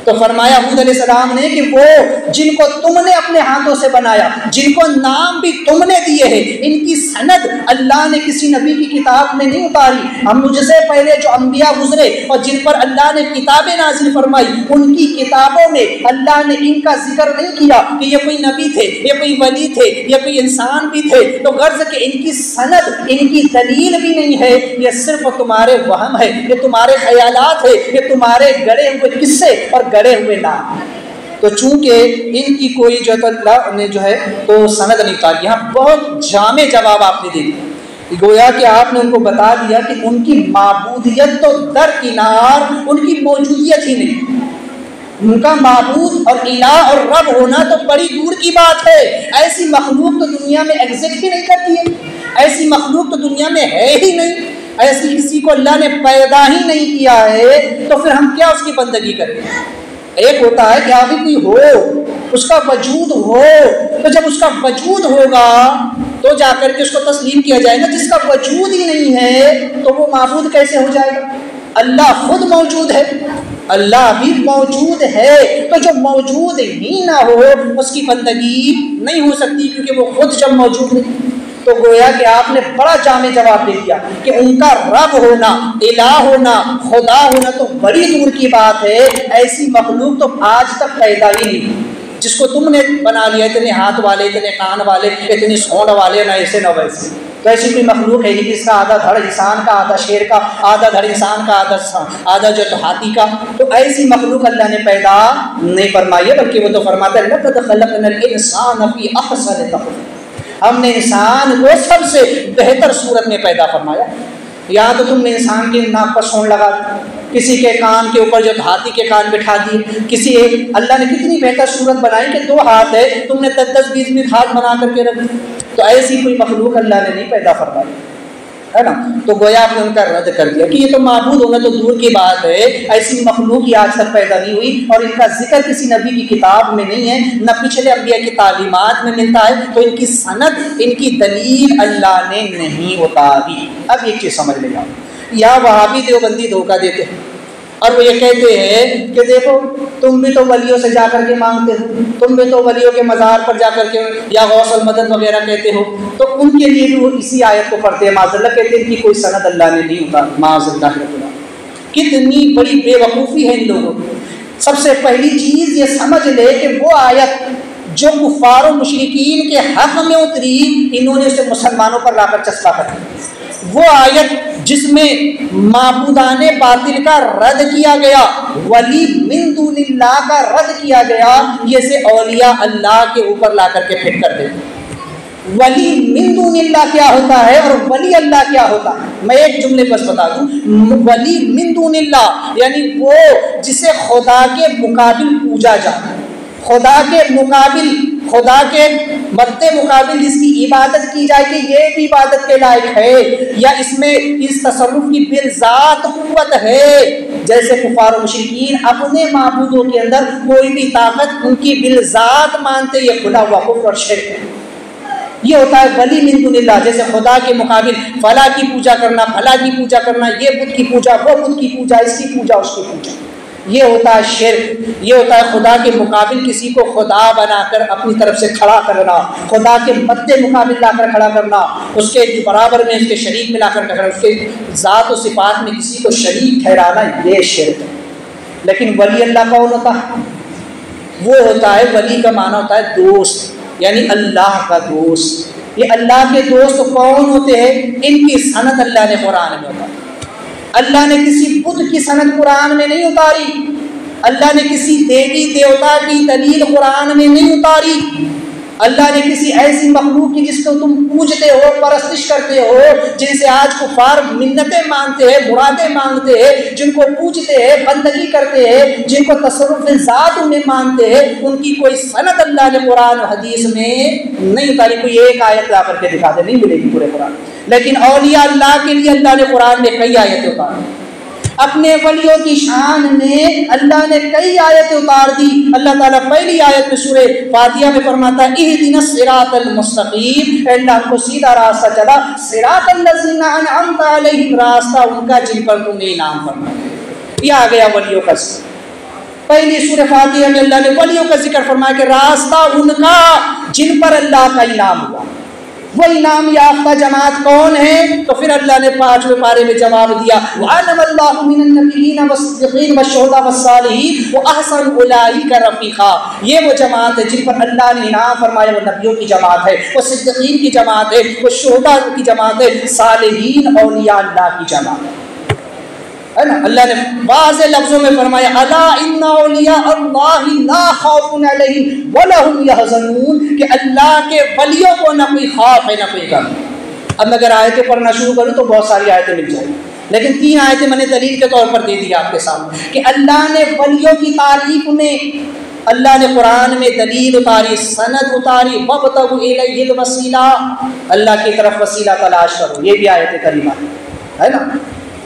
तो फरमाया हूद अलैहिस्सलाम ने कि वो जिनको तुमने अपने हाथों से बनाया, जिनको नाम भी तुमने दिए हैं, इनकी सनद अल्लाह ने किसी नबी की किताब में नहीं उतारी। हम मुझसे पहले जो अंबिया गुजरे और जिन पर अल्लाह ने किताबें नाजिल फरमाई, उनकी किताबों में अल्लाह ने इनका जिक्र नहीं किया कि ये कोई नबी थे, ये कोई वली थे, ये कोई इंसान भी थे। तो गर्ज के इनकी सनद, इनकी दलील भी नहीं है, ये सिर्फ तुम्हारे वहम है, ये तुम्हारे ख्यालात है, ये तुम्हारे गड़े हुए किस्से और गड़े हुए नाम। तो चूंकि इनकी कोई जो तो अल्लाह ने जो है तो सनद नहीं उतारी। यहाँ बहुत जामे जवाब आपने दे दिया, गोया कि आपने उनको बता दिया कि उनकी माबूदियत तो दरकिनार, उनकी मौजूदियत ही नहीं, उनका माबूद और इलाह और रब होना तो बड़ी दूर की बात है। ऐसी मखलूक तो दुनिया में एग्जिस्ट ही नहीं करती है। ऐसी मखलूक तो दुनिया में है ही नहीं, ऐसी किसी को अल्लाह ने पैदा ही नहीं किया है, तो फिर हम क्या उसकी बंदगी करें? एक होता है कि आगे कोई हो, उसका वजूद हो, तो जब उसका वजूद होगा तो जाकर के उसको तस्लीम किया जाएगा। जिसका वजूद ही नहीं है तो वो माबूद कैसे हो जाएगा? अल्लाह खुद मौजूद है, अल्लाह भी मौजूद है, तो जो मौजूद ही ना हो उसकी बंदगी नहीं हो सकती, क्योंकि वो खुद जब मौजूद नहीं। तो गोया कि आपने बड़ा जामे जवाब दे दिया कि उनका रब होना, इलाह होना, खुदा होना तो बड़ी दूर की बात है। ऐसी मखलूक तो आज तक पैदा ही नहीं, जिसको तुमने बना लिया, इतने हाथ वाले, इतने कान वाले, इतनी सूंड वाले, ना ऐसे न वैसे। तो ऐसी कोई मखलूक है नहीं जिसका आधा धड़ इंसान का, आधा शेर का, आधा धड़ इंसान का, आधा जो तो हाथी का। तो ऐसी मखलूक अल्लाह ने पैदा नहीं फरमाई है, बल्कि वो तो फरमाता है लक़द ख़लक़नल इंसान फ़ी अहसन तक़वीम, हमने इंसान को सबसे बेहतर सूरत में पैदा फरमाया। यहाँ तो तुमने इंसान के नाक पर सूंड लगा दी, किसी के कान के ऊपर जो हाथी के कान बिठा दिए, किसी एक अल्लाह ने कितनी बेहतर सूरत बनाई कि 2 हाथ है, तुमने 10-10, 20-20 हाथ बना करके रख दी। तो ऐसी कोई मखलूक अल्लाह ने नहीं पैदा फरमाई, है ना। तो गोया आपने उनका रद्द कर दिया कि ये तो माबूद होना तो दूर की बात है, ऐसी मखलूक ही आज तक पैदा नहीं हुई, और इनका जिक्र किसी नबी की किताब में नहीं है, न पिछले अंबिया की तालीमात में मिलता है। तो इनकी सनद, इनकी दलील अल्लाह ने नहीं उतारी। अब एक चीज़ समझ लेगा, या वहाबी देवबंदी धोखा देते हैं और वो ये कहते हैं कि देखो तुम भी तो वलियों से जाकर के मांगते हो, तुम भी तो वलियों के मज़ार पर जाकर के या गौसल मदद वगैरह कहते हो, तो उनके लिए भी वो इसी आयत को पढ़ते हैं। माज़अल्लाह कहते हैं कि कोई सनद अल्लाह ने नहीं उतारी। माज़अल्लाह, कितनी बड़ी बेवकूफ़ी है इन लोगों की। सबसे पहली चीज़ ये समझ ले कि वो आयत जो कुफ़ार और मुशरिकीन के हक़ में उतरी, इन्होंने उसे मुसलमानों पर लाकर चस्पा कर दिया। वो आयत जिसमें माबूदाने बातिल का रद्द किया गया, वली मिन दूनिल्लाह का रद्द किया गया, ये से औलिया अल्लाह के ऊपर ला करके फिट कर देते। वली मिन दूनिल्लाह क्या होता है और वली अल्लाह क्या होता है, मैं एक जुमले बस बता दूं। वली मिन दूनिल्लाह यानी वो जिसे खुदा के मुकाबिल पूजा जाए, खुदा के मुकाबिल, खुदा के मद्दे मुकाबिल जिसकी इबादत की जाए कि ये भी इबादत के लायक है, या इसमें इस तसर्रुफ की बिलज़ात कुव्वत है। जैसे कुफार मुशरिकीन अपने माबूदों के अंदर कोई भी ताकत उनकी बिलज़ात मानते, ये खुला हुआ कुफ्र और शिर्क है। ये होता है वली मिन दुनिल्लाह, जैसे खुदा के मुकाबिल फला की पूजा करना, फला की पूजा करना, ये बुत की पूजा, वो बुत की पूजा, इसकी पूजा, उसकी पूजा, ये होता है शिर्क। ये होता है खुदा के मुकाबिल किसी को खुदा बनाकर अपनी तरफ से खड़ा करना, खुदा के मद्दे मुकाबिल लाकर खड़ा करना, उसके बराबर में उसके शरीक में लाकर खड़ा, उसके ज़ात और सिफात में किसी को शरीक ठहराना, ये शिर्क है। लेकिन वली अल्लाह कौन होता है? वो होता है, वली का माना होता है दोस्त, यानी अल्लाह का दोस्त। ये अल्लाह के दोस्त कौन होते हैं? इनकी सनद अल्लाह ने कुरान में उतारी। अल्लाह ने किसी बुत की सनद कुरान में नहीं उतारी, अल्लाह ने किसी देवी देवता की दलील कुरान में नहीं उतारी, अल्लाह ने किसी ऐसी मखलूक की जिसको तुम पूजते हो, परस्तिश करते हो, जिनसे आज कुफार मिन्नतें मांगते हैं, मुरादें मांगते हैं, जिनको पूजते हैं, बंदगी करते हैं, जिनको तसर्रुफ ज़ात उन्हें मानते हैं, उनकी कोई सनद अल्लाह ने कुरान और हदीस में नहीं उतारी। कोई एक आयत ला करके दिखा दे, नहीं मिलेगी पूरे कुरान। लेकिन औलिया अल्लाह के लिए अल्लाह ने कुरान में कई आयतें उतारी, अपने वलियों की शान में अल्लाह ने कई आयतें उतार दी। अल्लाह ताला पहली आयत में सूरह फातिहा में फरमाता है इहदिनस सिरातल मुस्तकीम, अल्लाह हमको सीधा रास्ता चला, सिरातल लज़ीना अनअमता अलैहिम, रास्ता उनका जिन पर तुमने इनाम फरमाया। ये आ गया वलियों का पहली सूरह फातिहा में अल्लाह ने वलियों का जिक्र फरमाया कि रास्ता उनका जिन पर अल्लाह का इनाम हुआ। वो इनाम याफ्ता जमात कौन है? तो फिर अल्लाह ने 5वें पारे में जवाब दिया वअनमल्लाहु मिनन नबिय्यीन वस्सिद्दीक़ीन वश्शुहदा वस्सालिहीन व अहसन उलाइका रफ़ीक़ा। ये वो जमात है जिन पर अल्लाह ने इनाम फरमाया, वो नबियों की जमात है, वो सिद्दीक़ीन की जमात है, वो शुहदा की जमात है, सालिहीन औलिया अल्लाह की जमात है ना। अल्लाह ने वाज़ेह लफ्ज़ों में फरमाया अला इन्ना औलिया अल्लाहि ला खौफुन अलैहिम व लहुम यहज़नून, कि अल्लाह के वलियों को ना कोई खौफ है ना कोई गम। अब मैं अगर आयतें पढ़ना शुरू करूँ तो बहुत सारी आयतें मिल जाएंगी, लेकिन 3 आयतें मैंने दलील के तौर पर दे दी आपके सामने कि अल्लाह ने वलियों की तारीफ में अल्लाह ने कुरान में दलील उतारी, सनद उतारी, वब्तगू इलैहिल वसीला, अल्लाह की तरफ वसीला तलाश करो, ये भी आयत करीमा है ना।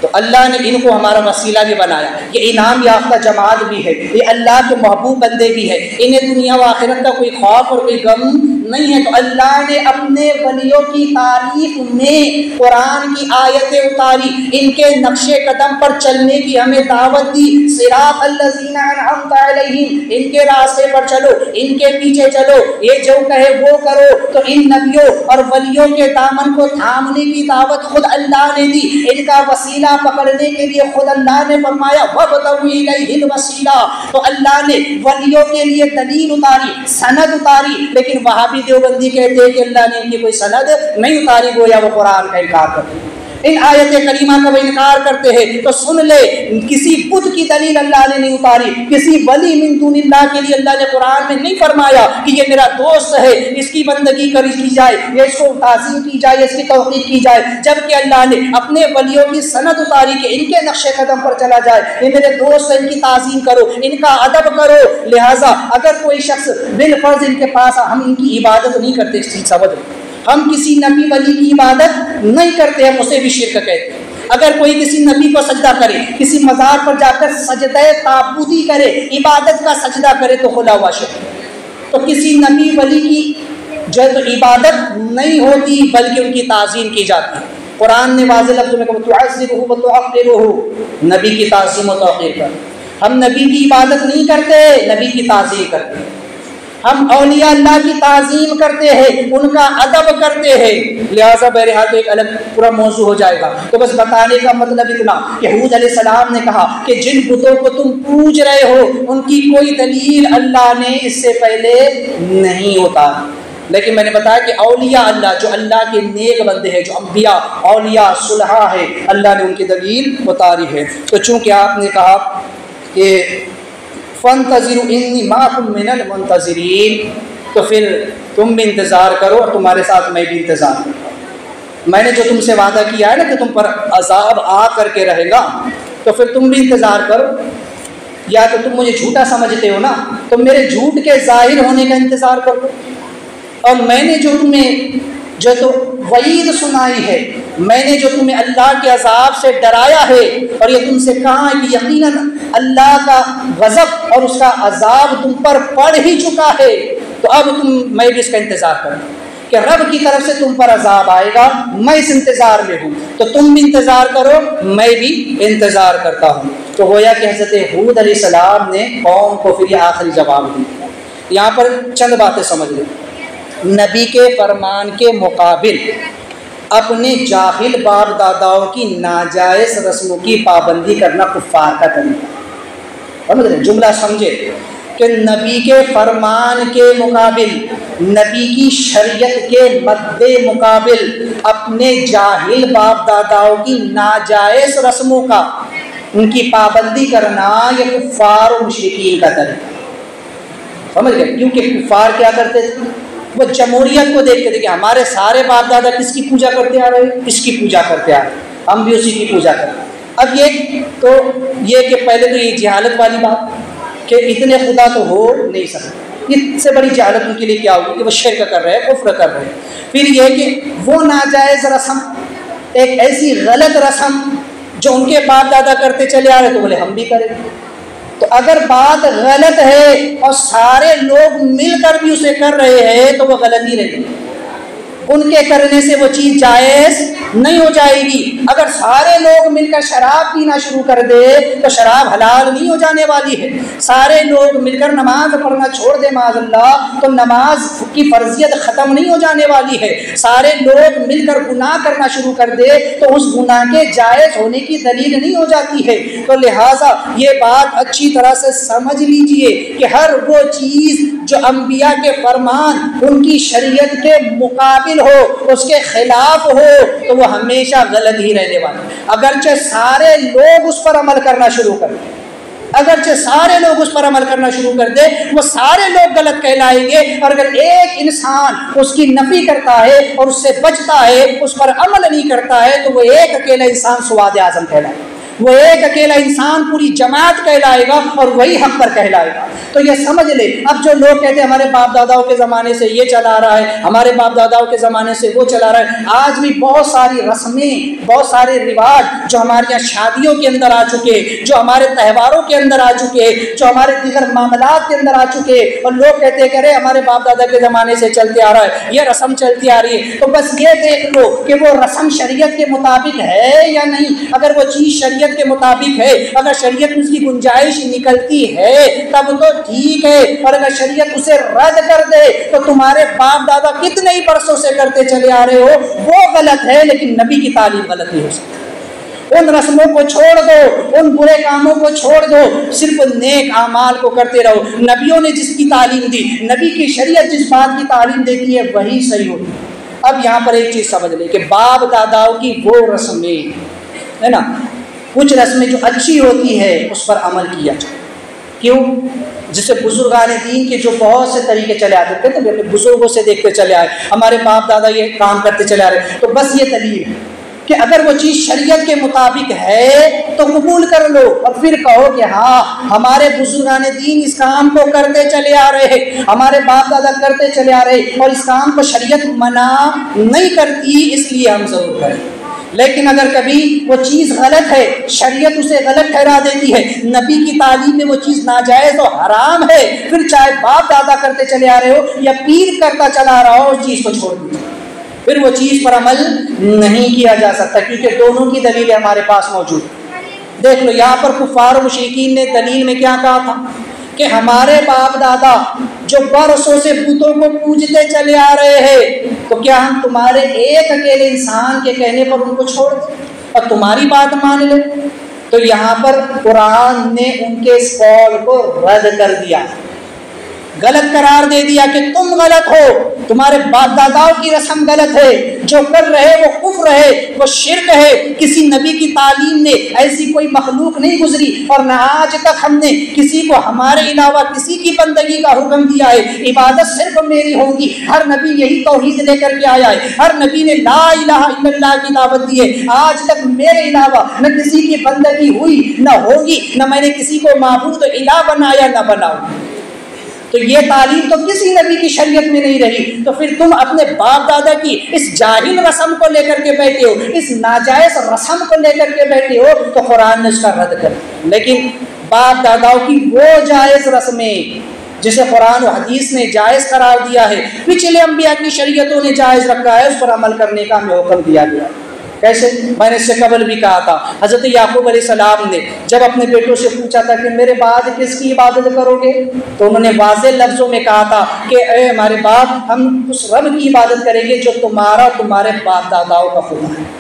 तो अल्लाह ने इनको हमारा वसीला भी बनाया, ये इनाम याफ्ता जमात भी है, ये अल्लाह के महबूब बंदे भी है, इन्हें दुनिया व आखिरत का कोई खौफ और कोई गम नहीं है। तो अल्लाह ने अपने वलियों की तारीफ में कुरान की आयतें उतारी, इनके नक्शे कदम पर चलने की हमें दावत दी। सिरातल लज़ीना अनअमता अलैहिम, इनके रास्ते पर चलो, इनके पीछे चलो, ये जो कहे वो करो। तो इन नबियों और वलियों के दामन को थामने की दावत खुद अल्लाह ने दी, इनका वसीला पकड़ने के लिए खुद अल्लाह ने फरमाया वब्तगू इलैहिल वसीला। तो अल्लाह ने वलियों के लिए दलील उतारी, सनद उतारी, लेकिन वहाँ भी देवबंदी कहते हैं कि अल्लाह ने इनकी कोई सनद नहीं उतारी, गोया वो कुरान का इनकार करते हैं, इन आयत करीमा का वो इनकार करते हैं। तो सुन ले, किसी बुत की दलील अल्लाह ने नहीं उतारी, किसी वली मिन दुनिल्लाह के लिए अल्लाह ने कुरान में नहीं फरमाया कि ये मेरा दोस्त है, इसकी बंदगी की जाए, या इसको ताज़ीम की जाए, इसकी तौक़ीर की जाए, जबकि अल्लाह ने अपने वलियों की सनद उतारी कि इनके नक्शे कदम पर चला जाए, ये मेरे दोस्त है, इनकी ताज़ीम करो, इनका अदब करो। लिहाजा अगर कोई शख्स बिलफर्ज इनके पास, हम इनकी इबादत नहीं करते, इस चीज़ समझ, हम किसी नबी वली की इबादत नहीं करते, हम उसे भी शिर्क कहते हैं। अगर कोई किसी नबी को सजदा करे, किसी मज़ार पर जाकर सजदे ताबूदी करे, इबादत का सजदा करे, तो खुला हुआ शिर्क। तो किसी नबी वली की जो है तो इबादत नहीं होती, बल्कि उनकी ताज़ीम की जाती है। कुरान ने वाज़ेह लफ्ज़ों में कहा तुअज़्ज़िरुहु व तुअक़्क़िरुहु, नबी की ताज़ीम और तौक़ीर कर। हम नबी की इबादत नहीं करते, नबी की ताज़ीम करते हैं। हम औलिया अल्लाह की ताज़ीम करते हैं, उनका अदब करते हैं। लिहाजा बहरहाल तो एक अलग पूरा मौजू हो जाएगा। तो बस बताने का मतलब इतना कि हूद अलैहिस्सलाम ने कहा कि जिन बुतों को तुम पूज रहे हो, उनकी कोई दलील अल्लाह ने इससे पहले नहीं उतारी। लेकिन मैंने बताया कि औलिया अल्लाह, जो अल्लाह के नेक बंदे हैं, जो अम्बिया औलिया सुलहा है, अल्लाह ने उनकी दलील उतारी है। तो चूँकि आपने कहा कि फ़ंतज़िरू इन्नी माकुम मिनल मुंतज़िरीन, तो फिर तुम भी इंतज़ार करो और तुम्हारे साथ मैं भी इंतज़ार करूँगा। मैंने जो तुमसे वादा किया है ना कि तुम पर अज़ाब आ करके रहेगा, तो फिर तुम भी इंतज़ार करो। या तो तुम मुझे झूठा समझते हो ना, तो मेरे झूठ के ज़ाहिर होने का इंतज़ार करो। और मैंने जो तुम्हें जो तो वईद सुनाई है, मैंने जो तुम्हें अल्लाह के अज़ाब से डराया है, और ये तुमसे कहा है कि यकीनन अल्लाह का गज़ब और उसका अज़ाब तुम पर पड़ ही चुका है, तो अब मैं भी इसका इंतज़ार करूँ कि रब की तरफ से तुम पर अज़ाब आएगा, मैं इस इंतज़ार में हूँ। तो तुम भी इंतज़ार करो, मैं भी इंतज़ार करता हूँ। तो गोया कि हज़रत हूद अलैहिस्सलाम ने कौम को फिर ये आखिरी जवाब दिया। यहाँ पर चंद बातें समझ लें। नबी के फरमान के मुकाबिल अपने जाहिल बाप दादाओं की नाजायज़ रस्मों की पाबंदी करना कुफ़ार का तरीका। समझ रहे, जुमला समझे कि नबी के फरमान के मुकाबिल, नबी की शरीयत के मद्दे मुकाबिल अपने जाहिल बाप दादाओं की नाजायज़ रस्मों का, उनकी पाबंदी करना, यह कुफ़ार और मुशरिकीन का तरीका। समझ गए, क्योंकि कुफ़ार क्या करते थे, वो जमहूरियत को देखते थे कि हमारे सारे बाप दादा किसकी पूजा करते आ रहे हैं, इसकी पूजा करते आ रहे हैं, हम भी उसी की पूजा करते हैं। अब ये कि पहले तो ये जहालत वाली बात कि इतने खुदा तो हो नहीं सकते, इससे बड़ी जहालत उनके लिए क्या होगी कि वो शिर्क कर रहे हैं, कुफ्र कर रहे हैं। फिर ये कि वो नाजायज़ रस्म, एक ऐसी गलत रस्म जो उनके बाप दादा करते चले आ रहे, तो बोले हम भी करेंगे। तो अगर बात गलत है और सारे लोग मिलकर भी उसे कर रहे हैं, तो वो गलती रहेगी, उनके करने से वो चीज़ जायज़ नहीं हो जाएगी। अगर सारे लोग मिलकर शराब पीना शुरू कर दे, तो शराब हलाल नहीं हो जाने वाली है। सारे लोग मिलकर नमाज पढ़ना छोड़ दे माज़अल्लाह, तो नमाज की फर्जियत ख़त्म नहीं हो जाने वाली है। सारे लोग मिलकर गुनाह करना शुरू कर दे, तो उस गुनाह के जायज़ होने की दलील नहीं हो जाती है। तो लिहाजा ये बात अच्छी तरह से समझ लीजिए कि हर वो चीज़ जो अम्बिया के फरमान, उनकी शरीयत के मुकाबिल हो, उसके खिलाफ हो, तो वो हमेशा गलत ही रहने वाला। अगरचे सारे लोग उस पर अमल करना शुरू कर दें, अगरचे सारे लोग उस पर अमल करना शुरू कर दे, वो सारे लोग गलत कहलाएंगे। और अगर एक इंसान उसकी नफी करता है और उससे बचता है, उस पर अमल नहीं करता है, तो वो एक अकेला इंसान सुवाद आज़म कहलाए। वो एक अकेला इंसान पूरी जमात कहलाएगा और वही हक पर कहलाएगा। तो ये समझ ले, अब जो लोग कहते हैं हमारे बाप दादाओं के ज़माने से ये चला रहा है, हमारे बाप दादाओं के ज़माने से वो चला रहा है, आज भी बहुत सारी रस्में, बहुत सारे रिवाज जो हमारे यहाँ शादियों के अंदर आ चुके, जो हमारे त्योहारों के अंदर आ चुके, जो हमारे दीगर मामलात के अंदर आ चुके, और लोग कहते हैं कि अरे हमारे बाप दादा के ज़माने से चलते आ रहा है, ये रस्म चलती आ रही है। तो बस ये देख लो कि वो रस्म शरीयत के मुताबिक है या नहीं। अगर वो चीज़ शरीयत के मुताबिक है, अगर शरीयत में उसकी गुंजाइश निकलती है तब तो ठीक है, और अगर शरीयत उसे रद्द कर दे तो तुम्हारे बाप दादा कितने ही बरसों से करते चले आ रहे हो वो गलत है, लेकिन नबी की तालीम गलत नहीं हो सकती। उन रस्मों को छोड़ दो, उन बुरे कामों को छोड़ दो, सिर्फ नेक आमाल को करते रहो। नबियों ने जिसकी तालीम दी, नबी की शरीयत जिस बात की तालीम देती है वही सही होती है। अब यहाँ पर एक चीज़ समझ ले कि बाप दादाओं की वो रस्में है ना, कुछ रस्में जो अच्छी होती है उस पर अमल किया जाए। क्यों? जिससे बुजुर्गान दीन के जो बहुत से तरीके चले आते थे, तो अपने बुजुर्गों से देखते चले आए, हमारे बाप दादा ये काम करते चले आ रहे, तो बस ये दलील है कि अगर वो चीज़ शरीयत के मुताबिक है तो कबूल कर लो, और फिर कहो कि हाँ हमारे बुजुर्गान दीन इस काम को करते चले आ रहे, हमारे बाप दादा करते चले आ रहे, और इस काम को शरीयत मना नहीं करती इसलिए हम जरूर करें। लेकिन अगर कभी वो चीज़ गलत है, शरीयत उसे गलत ठहरा देती है, नबी की तालीम में वो चीज़ नाजायज़ और हराम है, फिर चाहे बाप दादा करते चले आ रहे हो या पीर करता चला रहा हो, उस चीज़ को छोड़ दीजिए, फिर वो चीज़ पर अमल नहीं किया जा सकता, क्योंकि दोनों की दलीलें हमारे पास मौजूद है। देख लो यहाँ पर कुफ़ार और मुशरिकीन ने दलील में क्या कहा था कि हमारे बाप दादा जो बरसों से बुतों को पूजते चले आ रहे हैं, तो क्या हम तुम्हारे एक अकेले इंसान के कहने पर उनको छोड़ दें और तुम्हारी बात मान ले? तो यहाँ पर कुरान ने उनके इस कौल को रद्द कर दिया, गलत करार दे दिया कि तुम गलत हो, तुम्हारे बाप दादाओं की रस्म गलत है, जो कर रहे वो कुफ्र है, वो शिर्क है। किसी नबी की तालीम में ऐसी कोई मखलूक नहीं गुजरी, और न आज तक हमने किसी को हमारे अलावा किसी की बंदगी का हुक्म दिया है। इबादत सिर्फ मेरी होगी, हर नबी यही तौहीद लेकर के आया है, हर नबी ने ला इलाहा इल्लल्लाह की दावत दी है। आज तक मेरे अलावा न किसी की बंदगी हुई न होगी, न मैंने किसी को माबूद इलाह बनाया न बनाऊं। तो ये तालीम तो किसी नबी की शरीयत में नहीं रही, तो फिर तुम अपने बाप दादा की इस जाहिल रस्म को लेकर के बैठे हो, इस नाजायज रस्म को लेकर के बैठे हो, तो कुरान ने उसका रद्द कर दिया। लेकिन बाप दादाओं की वो जायज रस्में जिसे कुरान और हदीस ने जायज़ करार दिया है, पिछले अंबिया की शरीयतों ने जायज़ रखा है, उस पर अमल करने का हमें हुक्म दिया गया। कैसे? मैंने इससे कबल भी कहा था, हज़रत याकूब अलैहिस्सलाम ने जब अपने बेटों से पूछा था कि मेरे बाद किसकी इबादत करोगे, तो उन्होंने वाज़ेह लफ्ज़ों में कहा था कि ए हमारे बाप, हम उस रब की इबादत करेंगे जो तुम्हारा और तुम्हारे बाप दादाओं का खुदा है।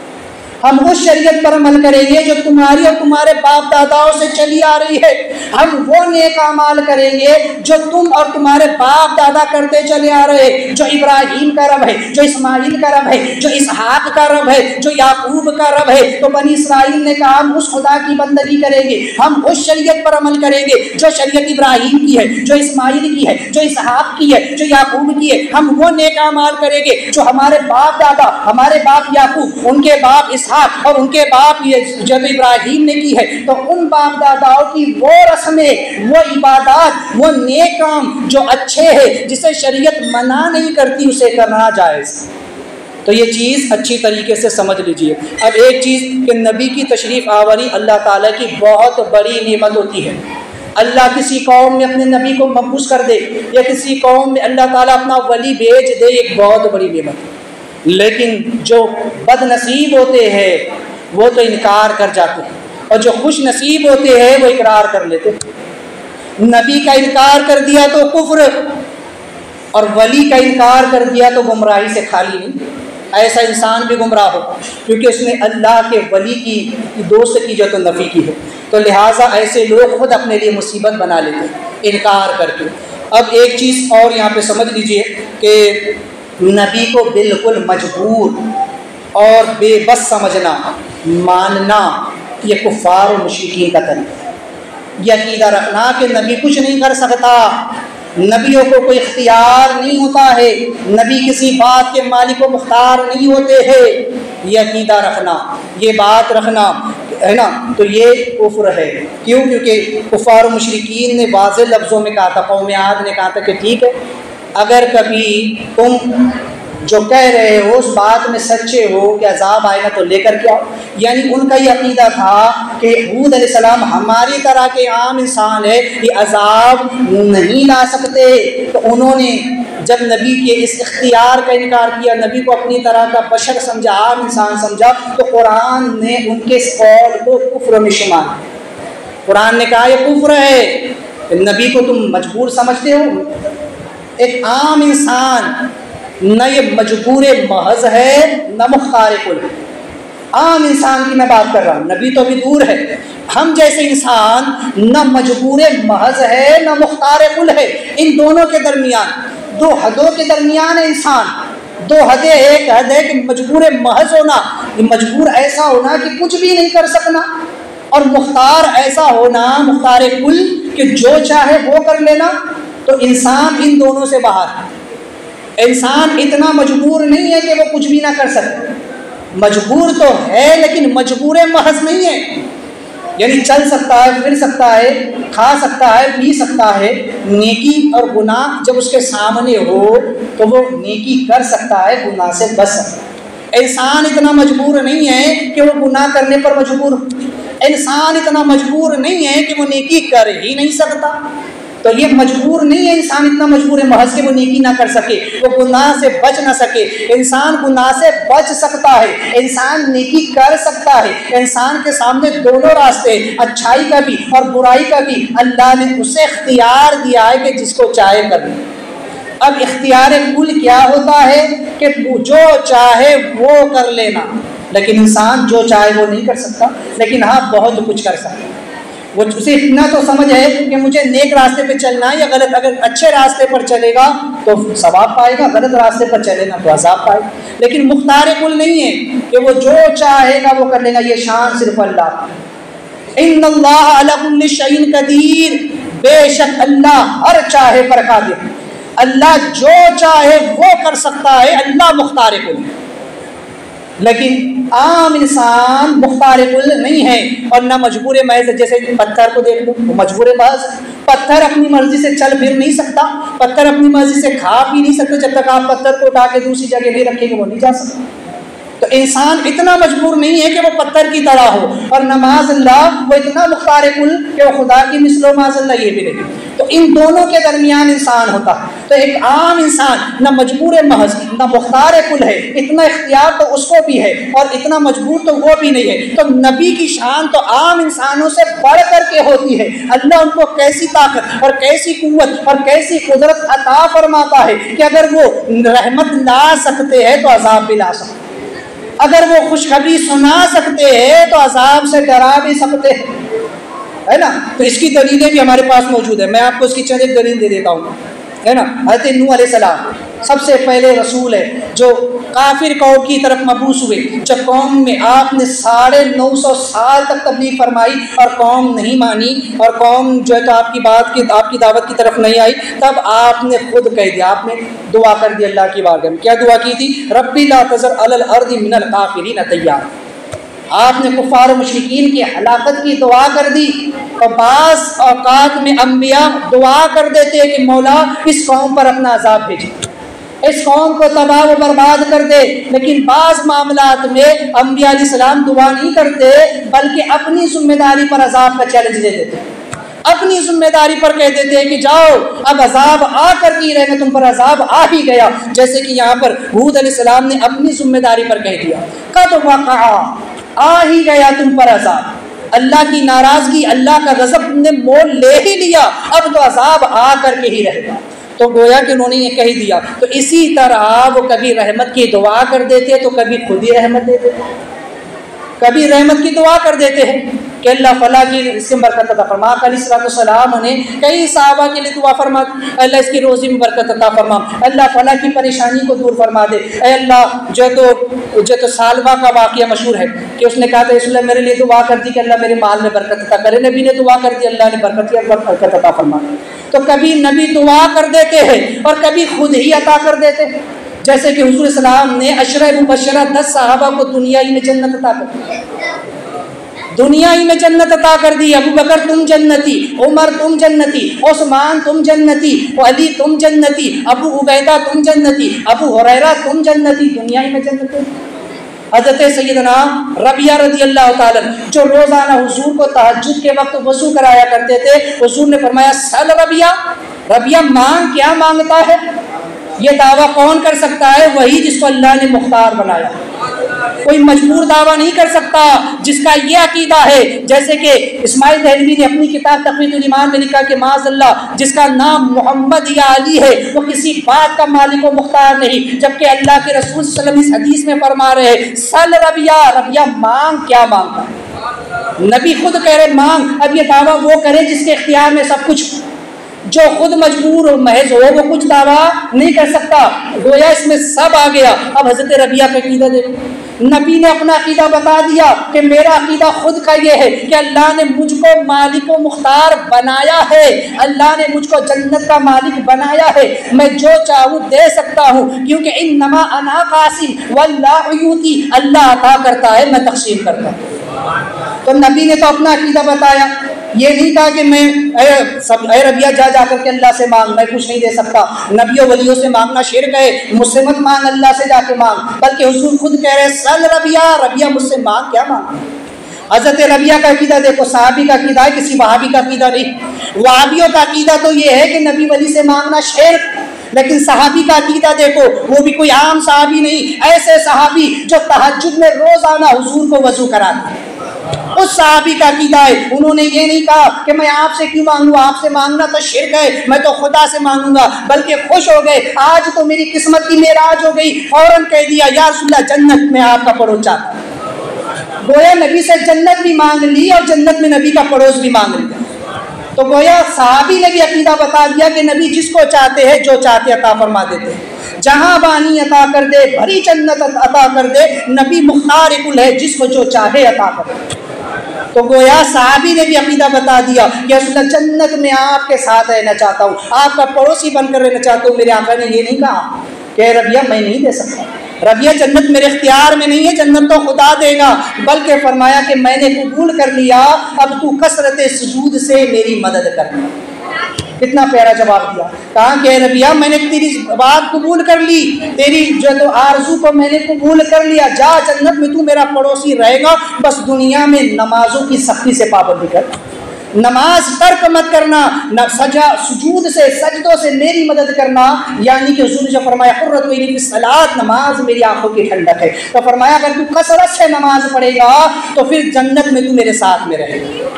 हम उस शरीयत पर अमल करेंगे जो तुम्हारी और तुम्हारे बाप दादाओं से चली आ रही है। हम वो नेक अमाल करेंगे जो तुम और तुम्हारे बाप दादा करते चले आ रहे, जो इब्राहीम का रब है, जो इस्माइल का रब है, जो इसहाक का रब है, जो याकूब का रब है। तो बनी इस्राइल ने कहा हम उस खुदा की बंदगी करेंगे, हम उस शरीयत पर अमल करेंगे जो शरीयत इब्राहीम की है, जो इस्माइल की है, जो इसहाक की है, जो याकूब की है। हम वो नेक अमाल करेंगे जो हमारे बाप दादा, हमारे बाप याकूब, उनके बाप और उनके बाप ये जब इब्राहीम ने की है, तो उन बाप दादाओं की वो रस्में, वो इबादत, वो नेक काम जो अच्छे हैं, जिसे शरीयत मना नहीं करती, उसे करना जायज़। तो ये चीज़ अच्छी तरीके से समझ लीजिए। अब एक चीज़ कि नबी की तशरीफ़ आवरी अल्लाह ताला की बहुत बड़ी नेमत होती है। अल्लाह किसी कौम में अपने नबी को मबूस कर दे या किसी कौम में अल्लाह ताला अपना वली भेज दे, एक बहुत बड़ी नेमत है। लेकिन जो बदनसीब होते हैं वो तो इनकार कर जाते हैं, और जो खुश नसीब होते हैं वो इकरार कर लेते हैं। नबी का इनकार कर दिया तो कुफ्र, और वली का इनकार कर दिया तो गुमराही से खाली नहीं। ऐसा इंसान भी गुमराह हो, क्योंकि उसने अल्लाह के वली की दोस्त की जो तो नफ़ी की है। तो लिहाजा ऐसे लोग खुद अपने लिए मुसीबत बना लेते हैं इनकार करके। अब एक चीज़ और यहाँ पे समझ लीजिए कि नबी को बिल्कुल मजबूर और बेबस समझना, मानना, ये कुफ़ार और मुशरिकीन का तरीका है। यह अक़ीदा रखना कि नबी कुछ नहीं कर सकता, नबियों को कोई इख्तियार नहीं होता है, नबी किसी बात के मालिक व मुख्तार नहीं होते हैं, यह अक़ीदा रखना, ये बात रखना। है ना, तो ये कुफ्र है। क्यों? क्योंकि कुफार और मुशरिकीन ने वाज़े लफ्ज़ों में कहा था, कौम आद ने कहा था कि ठीक है, अगर कभी तुम जो कह रहे हो उस बात में सच्चे हो कि अजाब आएगा तो लेकर के आओ। यानी उनका ये अकीदा था कि हूद अलैहिस्सलाम हमारी तरह के आम इंसान है, ये अजाब नहीं ला सकते। तो उन्होंने जब नबी के इस इख्तियार का इनकार किया, नबी को अपनी तरह का बशर समझा, आम इंसान समझा, तो कुरान ने उनके इस कौल को कुफ्र में शुमार किया। कुरान ने कहा यह कुफ्र है, नबी को तुम मजबूर समझते हो। एक आम इंसान न ये मजबूर महज है न मुख्तार कुल है। आम इंसान की मैं बात कर रहा हूँ, नबी तो अभी दूर है। हम जैसे इंसान न मजबूर महज है न मुख्तार कुल है। इन दोनों के दरमियान, दो हदों के दरमियान है इंसान। दो हदें, एक हद है कि मजबूर महज होना, मजबूर ऐसा होना कि कुछ भी नहीं कर सकना, और मुख्तार ऐसा होना, मुख्तार कुल, कि जो चाहे वो कर लेना। तो इंसान इन दोनों से बाहर है। इंसान इतना मजबूर नहीं है कि वो कुछ भी ना कर सके। मजबूर तो है लेकिन मजबूर महज नहीं है। यानी चल सकता है, फिर सकता है, खा सकता है, पी सकता है। नेकी और गुनाह जब उसके सामने हो तो वो नेकी कर सकता है, गुनाह से बच सकता है। इंसान इतना मजबूर नहीं है कि वो गुनाह करने पर मजबूर हो। इंसान इतना मजबूर नहीं है कि वो नेकी कर ही नहीं सकता। तो ये मजबूर नहीं है इंसान, इतना मजबूर है महज के वो नेकी ना कर सके, वो गुनाह से बच ना सके। इंसान गुनाह से बच सकता है, इंसान नेकी कर सकता है। इंसान के सामने दोनों रास्ते, अच्छाई का भी और बुराई का भी, अल्लाह ने उसे इख्तियार दिया है कि जिसको चाहे कर ले। अब इख्तियार कुल क्या होता है कि जो चाहे वो कर लेना, लेकिन इंसान जो चाहे वो नहीं कर सकता, लेकिन हाँ बहुत कुछ कर सकता है। वो उसे इतना तो समझ है कि मुझे नेक रास्ते पे चलना है या गलत। अगर अच्छे रास्ते पर चलेगा तो सवाब पाएगा, गलत रास्ते पर चलेगा तो अजाब पाएगा। लेकिन मुख्तार कुल नहीं है कि वो जो चाहेगा वो कर लेगा। ये शान सिर्फ अल्लाह। इन्नल्लाह अला कुल्लि शैइन कदीर, बेशक अल्लाह हर चाहे पर कादिर। अल्लाह जो चाहे वो कर सकता है, अल्लाह मुख्तार कुल। लेकिन आम इंसान मुख्तार कुल नहीं है और ना मजबूर महज। जैसे पत्थर को देख लो, वो मजबूर महज। पत्थर अपनी मर्जी से चल फिर नहीं सकता, पत्थर अपनी मर्जी से खा पी नहीं सकते। जब तक आप पत्थर को उठा के दूसरी जगह नहीं रखेंगे वो नहीं जा सकता। तो इंसान इतना मजबूर नहीं है कि वो पत्थर की तरह हो, और नमाज अल्लाह वो इतना मुख्तार कुल कि वो खुदा की मिसलो माज़ल्लाह ये भी नहीं। तो इन दोनों के दरमियान इंसान होता है। तो एक आम इंसान न मजबूर महज न मुख्तार कुल है, इतना इख्तियार तो उसको भी है और इतना मजबूर तो वो भी नहीं है। तो नबी की शान तो आम इंसानों से बढ़ करके होती है। अल्लाह उनको कैसी ताकत और कैसी कुव्वत और कैसी कुदरत अता फरमाता है कि अगर वो रहमत ला सकते हैं तो अजाब भी ला सकते हैं, अगर वो खुशखबरी सुना सकते हैं तो अजाब से डरा भी सकते हैं, है ना। तो इसकी दलीलें भी हमारे पास मौजूद है। मैं आपको इसकी चंद एक दलील दे देता हूँ, है ना। हज़रत नूह अलैहिस्सलाम सबसे पहले रसूल है जो काफिर कौम की तरफ मबूस हुए। जब कौम में आपने 950 साल तक तबलीग फरमाई और कौम नहीं मानी और कौम जो है तो आपकी दावत की तरफ नहीं आई, तब आपने खुद कह दिया, आपने दुआ कर दी अल्लाह की बारगाह में। क्या दुआ की थी? रब्बी ला तज़र अलल अर्दि मिनल काफिरीन तय्यार। आपने कुफ़ार मुशरिकीन की हलाकत की दुआ कर दी। और बाज़ औक़ात में अम्बिया दुआ कर देते हैं कि मौला इस कौम पर अपना अज़ाब भेजे, इस कौम को तबाह व बर्बाद कर दे। लेकिन बाज़ मामलात में अम्बिया अलैहिस्सलाम दुआ नहीं करते, बल्कि अपनी जिम्मेदारी पर अज़ाब का चैलेंज दे देते, अपनी जिम्मेदारी पर कह देते हैं कि जाओ अब अजाब आ कर ही रहेगा, तुम पर अजाब आ ही गया। जैसे कि यहाँ पर हूद अलैहिस्सलाम ने अपनी जिम्मेदारी पर कह दिया, कद वक़ा, आ ही गया तुम पर अजाब। अल्लाह की नाराजगी, अल्लाह का गज़ब तुमने मोल ले ही लिया, अब तो अजाब आ कर के ही रहेगा। तो गोया कि उन्होंने ये कह दिया। तो इसी तरह वो कभी रहमत की दुआ कर देते तो कभी खुद ही रहमत दे देते, कभी रहमत की दुआ कर देते हैं कि अल्लाह फला की इससे बरकत अता फरमा। अलैहिस्सलाम ने कई सहाबा के लिए दुआ फरमा, अल्लाह इसकी रोज़ी में बरकत अता फरमा, अल्लाह फला की परेशानी को दूर फरमा दे। अल्लाह जो तो सालबा का वाक़या मशहूर है कि उसने कहा था रसूलुल्लाह मेरे लिए दुआ कर दी कि अल्लाह मेरे माल में बरकत अता करे। नबी ने दुआ कर दी, अल्लाह ने बरकत अता फरमा। तो कभी नबी दुआ कर देते हैं और कभी खुद ही अता कर देते हैं। जैसे कि हुज़ूर सल्लल्लाहु अलैहि वसल्लम ने अशरा मुबशरा 10 सहाबा को दुनिया ही में जन्नत अता कर दी। दुनिया ही में जन्नत अता कर दी। अबू बकर तुम जन्नती, उमर तुम जन्नती, उस्मान तुम जन्नती, अली तुम जन्नती, अबू उबैदा तुम जन्नती, अबू हुरैरा तुम जन्नती, दुनिया ही में जन्नत। हज़रत सैयदना रबिया रज़ियल्लाहु ताला जो रोज़ाना हुजूर को तहज्जुद के वक्त वज़ू कराया करते थे, हुजूर ने फरमाया सल रबिया, रबिया मांग, क्या मांगता है? ये दावा कौन कर सकता है? वही जिसको अल्लाह ने मुख्तार बनाया। कोई मजबूर दावा नहीं कर सकता जिसका ये अकीदा है। जैसे कि इस्माइल दहलवी ने अपनी किताब तक़वीतुल ईमान में लिखा कि माज़अल्लाह जिसका नाम मोहम्मद या अली है वो किसी बात का मालिक व मुख्तार नहीं, जबकि अल्लाह के रसूल सल्लल्लाहु अलैहि वसल्लम इस हदीस में फरमा रहे हैं सल रबिया, रबिया मांग, क्या मांगता है? नबी खुद कह रहे मांग। अब ये दावा वो करे जिसके इख्तियार में सब कुछ, जो खुद मजबूर हो महज हो वो कुछ दावा नहीं कर सकता। गोया इसमें सब आ गया। अब हज़रत रबिया का अकीदा देखो, नबी ने अपना अकीदा बता दिया कि मेरा अकीदा खुद का ये है कि अल्लाह ने मुझको मालिक व मुख्तार बनाया है, अल्लाह ने मुझको जन्नत का मालिक बनाया है, मैं जो चाहूँ दे सकता हूँ, क्योंकि इन्नमा अना कासिम वल्लाहु युती, अल्लाह अता करता है, मैं तक़सीम करता हूँ। तो नबी ने तो अपना अकीदा बताया, ये नहीं कहा कि मैं ए रबिया जा करके अल्लाह से मांग, मैं कुछ नहीं दे सकता, नबियों वलियों से मांगना शिर्क है, मुझसे मत मांग, अल्लाह से जाके मांग। बल्कि हुजूर खुद कह रहे सल रबिया, रबिया मुझसे मांग, क्या मांग? हज़रत रबिया का अकीदा देखो, सहाबी का अकीदा है, किसी वहाबी का अकीदा नहीं। वहाबियों का अकीदा तो ये है कि नबी वली से मांगना शिर्क, लेकिन सहाबी का अकीदा देखो, वो भी कोई आम सहाबी नहीं, ऐसे सहाबी जो तहज्जुद में रोज़ाना हुजूर को वज़ू कराते, उस सहाबी का अकीदा है। उन्होंने ये नहीं कहा कि मैं आपसे क्यों मांगूँ, आपसे मांगना तो शिर्क है, मैं तो खुदा से मांगूंगा, बल्कि खुश हो गए, आज तो मेरी किस्मत की मेराज हो गई, फौरन कह दिया या रसूलल्लाह जन्नत में आपका पड़ोस चाहता हूं। गोया नबी से जन्नत भी मांग ली और जन्नत में नबी का पड़ोस भी मांग लिया। तो गोया सहाबी ने भी अकीदा बता दिया कि नबी जिसको चाहते हैं, जो चाहते अता फरमा देते हैं, जहां बानी अता कर दे, भरी जन्नत अता कर दे, नबी मुख्तार कुल है, जिसको जो चाहे अता कर दे। तो गोया सहाबी ने भी अकीदा बता दिया कि रसूलल्लाह जन्नत में आपके साथ रहना चाहता हूँ, आपका पड़ोसी बनकर रहना चाहता हूँ। मेरे आका ने ये नहीं कहा कि रबिया मैं नहीं दे सकता, रबिया जन्नत मेरे इख्तियार में नहीं है, जन्नत तो खुदा देगा, बल्कि फरमाया कि मैंने कबूल कर लिया, अब तू कसरत सुजूद से मेरी मदद करना। कितना प्यारा जवाब दिया। कहा कि रबिया मैंने तेरी बात कबूल कर ली, तेरी जो तो आरज़ू को मैंने कबूल कर लिया, जा जन्नत में तू मेरा पड़ोसी रहेगा, बस दुनिया में नमाजों की सख्ती से पाबंदी कर, नमाज तर्क मत करना, न सजा सुजूद से सजदों से मेरी मदद करना। यानी कि हुजूर ने जो फरमाया कुर्रतु ऐनी फी सलात, नमाज मेरी आंखों की ठंडक है। तो फरमाया अगर तू कसरत से नमाज पढ़ेगा तो फिर जन्नत में तू मेरे साथ में रहेगा।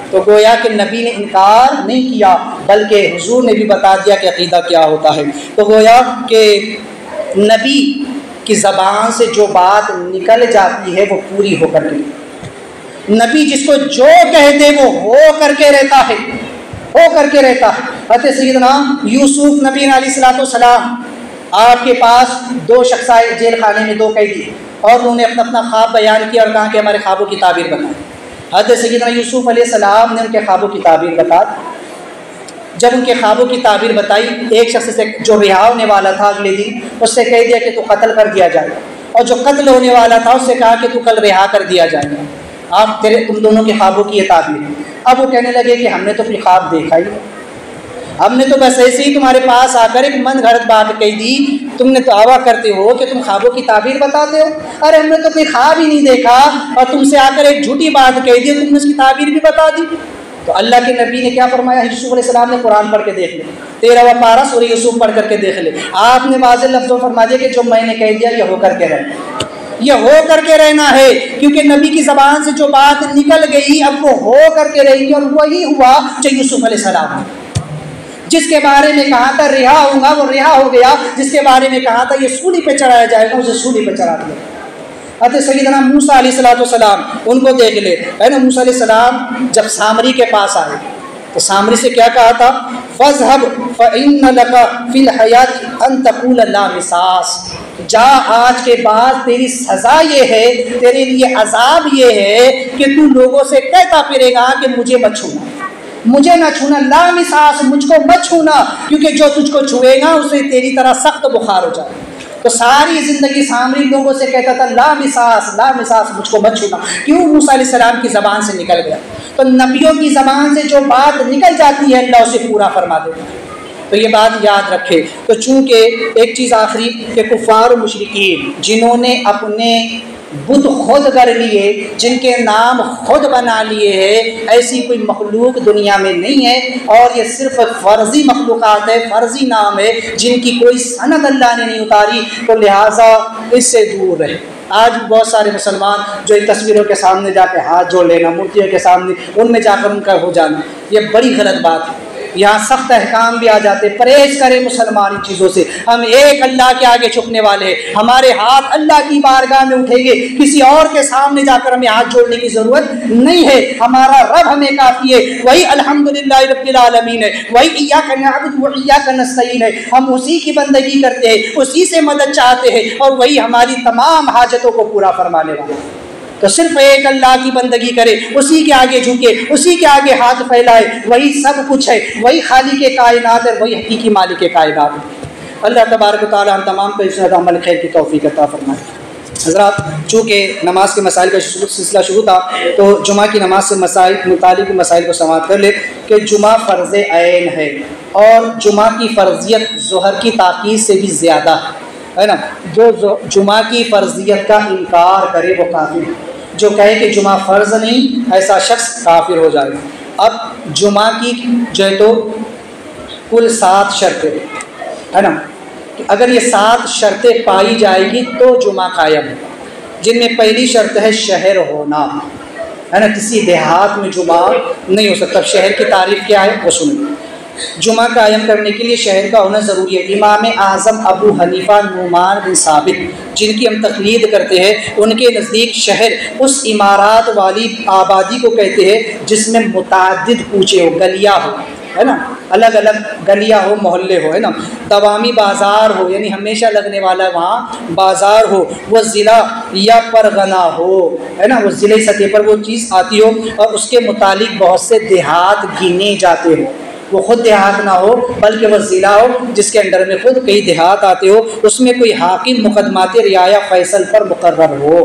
तो गोया कि नबी ने इनकार नहीं किया, बल्कि हुजूर ने भी बता दिया कि अकीदा क्या होता है। तो गोया कि नबी की ज़बान से जो बात निकल जाती है वो पूरी होकर के, नबी जिसको जो कह दे वो हो करके रहता है, हो करके रहता है। हज़रत सैयदना यूसुफ नबी अलैहिस्सलाम, आपके पास दो शख्स आए जेल खाने में, दो कैदी, और उन्होंने अपना अपना ख्वाब बयान किया और कहा कि हमारे ख्वाबों की ताबीर बताएं। हज़रत सैयदना यूसुफ अलैहिस्सलाम ने उनके ख्वाबों की ताबीर बता दी। जब उनके ख्वाबों की ताबीर बताई, एक शख्स से जो रिहा होने वाला था अगले दिन, उससे कह दिया कि तू कत्ल कर दिया जाएगा, और जो कत्ल होने वाला था उससे कहा कि तू कल रिहा कर दिया जाएगा। आप तुम दोनों के ख्वाबों की ये ताबीर है। अब वो कहने लगे कि हमने तो कोई ख्वाब देखा ही नहीं, हमने तो बस ऐसे ही तुम्हारे पास आकर एक मन घड़त बात कही दी, तुमने तो दावा करते हो कि तुम ख्वाबों की ताबीर बताते हो, अरे हमने तो कोई ख्वाब ही नहीं देखा और तुमसे आकर एक झूठी बात कह दी, तुमने उसकी ताबीर भी बता दी। तो अल्लाह के नबी ने क्या फरमाया, यूसुफ अलैहिस्सलाम ने कुरान पढ़ के देख ले, 13वां पारा सूरह यूसुफ पढ़ करके देख ले। आपने वाज़ेह लफ्ज़ों फरमा दिया कि जो मैंने कह दिया ये हो करके रहना, ये हो करके रहना है, क्योंकि नबी की ज़बान से जो बात निकल गई अब वो हो करके रहेगी। और वही हुआ जो यूसुफ अलैहिस्सलाम जिसके बारे में कहा था रिहा होगा वो रिहा हो गया, जिसके बारे में कहा था ये सूली पे चढ़ाया जाएगा उसे सूली पे चढ़ा दिया। अतः सैयदना मूसा अलैहिस्सलाम उनको देख ले, है ना, मूसा अलैहिस्सलाम जब सामरी के पास आए तो सामरी से क्या कहा था, फज़हब फ़इन्न लका फ़िल हयाति अन तक़ूल ला मिसास, जा आज के बाद तेरी सज़ा ये है, तेरे लिए अजाब ये है कि तू लोगों से कहता फिरेगा कि मुझे मत छूना, मुझे ना छूना, ला मिसास मुझको मत छूना, क्योंकि जो तुझको छुएगा उसे तेरी तरह सख्त बुखार हो जाए। तो सारी ज़िंदगी सामरी लोगों से कहता था ला मिसास, मुझको मत छूना। क्यों? मूसा अलैहिस्सलाम की ज़बान से निकल गया। तो नबियों की ज़बान से जो बात निकल जाती है अल्लाह उसे पूरा फरमा देता है। तो ये बात याद रखे। तो चूँकि एक चीज़ आखिरी के कुफ़ार और मुशरिकीन जिन्होंने अपने बुत खुद कर लिए, जिनके नाम खुद बना लिए हैं, ऐसी कोई मखलूक दुनिया में नहीं है। और ये सिर्फ फ़र्ज़ी मखलूक़ात है, फ़र्ज़ी नाम है, जिनकी कोई सनद अल्लाह ने नहीं उतारी। तो लिहाजा इससे दूर रहे। आज बहुत सारे मुसलमान जो इन तस्वीरों के सामने जाकर हाथ जोड़ लेना, मूर्तियों के सामने उनमें जाकर उनका हो जाना, ये बड़ी गलत बात है। यहाँ सख्त अहकाम भी आ जाते। परहेज़ करें मुसलमान इन चीज़ों से। हम एक अल्लाह के आगे झुकने वाले हैं, हमारे हाथ अल्लाह की बारगाह में उठेंगे, किसी और के सामने जाकर हमें हाथ जोड़ने की ज़रूरत नहीं है। हमारा रब हमें काफ़ी है, वही अल्हम्दुलिल्लाह रब्बिल आलमीन है, वही इय्याका नअबुदु व इय्याका नस्तईन है। हम उसी की बंदगी करते हैं, उसी से मदद चाहते हैं, और वही हमारी तमाम हाजतों को पूरा फरमाने वाला है। तो सिर्फ एक अल्लाह की बंदगी करे, उसी के आगे झुके, उसी के आगे हाथ फैलाए, वही सब कुछ है, वही खालिक के कायनात है, वही हकीकी मालिक के कायनात है। अल्लाह तबारक व तआला हम तमाम को इस अमल खैर की तौफीक अता फरमाए। हज़रात, चूँकि नमाज के मसाइल का सिलसिला शुरू था, तो जुमा की नमाज से मुतालिक मसाइल को समाअत कर ले कि जुमा फ़र्ज़ ऐन है, और जुमा की फ़र्ज़ियत ज़ोहर की ताक़ीद से भी ज़्यादा है ना। जो जुमा की फ़र्ज़ियत का इनकार करे वो काफिर है। जो कहे कि जुमा फ़र्ज़ नहीं, ऐसा शख्स काफिर हो जाएगा। अब जुमा की जो है तो कुल 7 शर्तें है ना, अगर ये 7 शर्तें पाई जाएगी तो जुमा कायम है। जिनमें पहली शर्त है शहर होना, है ना। किसी देहात में जुमा नहीं हो सकता। शहर की तारीफ़ क्या है वो सुनिए। जुमा कायम करने के लिए शहर का होना ज़रूरी है। इमाम आज़म अबू हनीफ़ा नुमान बिन साबित, जिनकी हम तक़लीद करते हैं, उनके नज़दीक शहर उस इमारात वाली आबादी को कहते हैं जिसमें मुताद्दिद कूचे हो, गलियाँ हो, है ना, अलग अलग गलियाँ हो, मोहल्ले हो, है ना। दवामी बाज़ार हो, यानी हमेशा लगने वाला वहाँ बाज़ार हो। वह ज़िला या परगना हो, है ना, वो ज़िले सतह पर वो चीज़ आती हो, और उसके मुतालिक बहुत से देहात गिने जाते हो। वो ख़ुद देहात ना हो, बल्कि वह ज़िला हो जिसके अंडर में ख़ुद कई देहात आते हो। उसमें कोई हाकिम मुकदमात रियाया फ़ैसल पर मुकर्रर हो,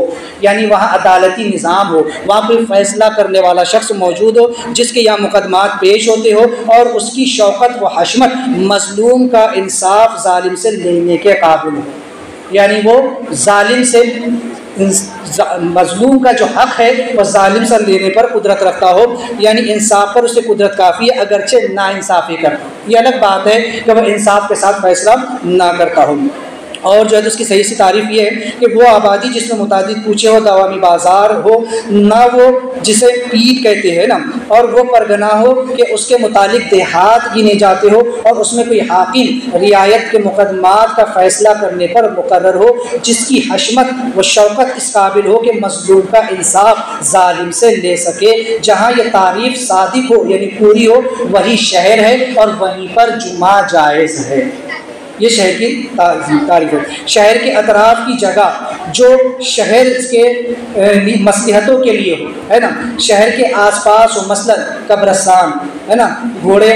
यानी वहाँ अदालती निज़ाम हो, वहाँ कोई फ़ैसला करने वाला शख्स मौजूद हो जिसके यहाँ मुकदमात पेश होते हो, और उसकी शौकत व हशमत मज़लूम का इंसाफ ज़ालिम से लेने के काबिल हो। यानी वो ज़ालिम से मज़लूम का जो हक़ है वह ज़ालिम से लेने पर कुदरत रखता हो, यानी इंसाफ पर उसे कुदरत काफ़ी है, अगरचे नाइंसाफ़ी करता हो। ये अलग बात है कि वह इंसाफ के साथ फैसला ना करता हो। और जो है उसकी सही सी तारीफ़ ये है कि वो आबादी जिसमें मुतादिद कूचे हो, दवामी बाज़ार हो ना, वो जिसे पीट कहते हैं ना, और वो परगना हो कि उसके मुतालिक देहात गिने जाते हो, और उसमें कोई हाकिम रियायत के मुकदमात का फ़ैसला करने पर मुकर्रर हो, जिसकी हशमत व शौकत इस काबिल हो कि मज़लूम का इंसाफ ज़ालिम से ले सके। जहाँ ये तारीफ़ सादिक हो यानी पूरी हो, वही शहर है, और वहीं पर जुमा जायज़ है। ये शहर की तारीफ़ है। शहर के अतराफ़ की जगह जो शहर के मसलहतों के लिए हो, है ना, शहर के आसपास हो, मसलन कब्रस्तान, है ना, घोड़े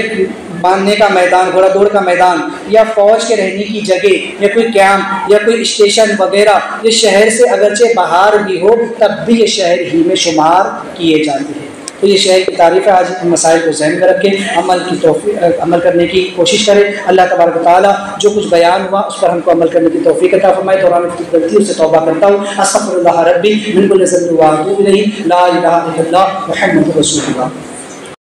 बांधने का मैदान, घोड़ा दौड़ का मैदान, या फ़ौज के रहने की जगह, या कोई कैंप या कोई स्टेशन वगैरह, ये शहर से अगरचे बाहर भी हो तब भी ये शहर ही में शुमार किए जाते हैं। तो ये शहर की तारीफ़ है। आज इन मसाइल को ज़हन में रख के अमल करने की कोशिश करें। अल्लाह तबारक व तआला जो कुछ बयान हुआ उस पर हमको अमल करने की तौफ़ीक़ अता फ़रमाए। तो मैं कुछ गलतियों से तौबा करता हूँ। अस्तग़फ़िरुल्लाह रब्बी मिन कुल्लि ज़ंबिन व अतूबु इलैहि, ला इलाहा इल्लल्लाह मुहम्मदुर रसूलुल्लाह।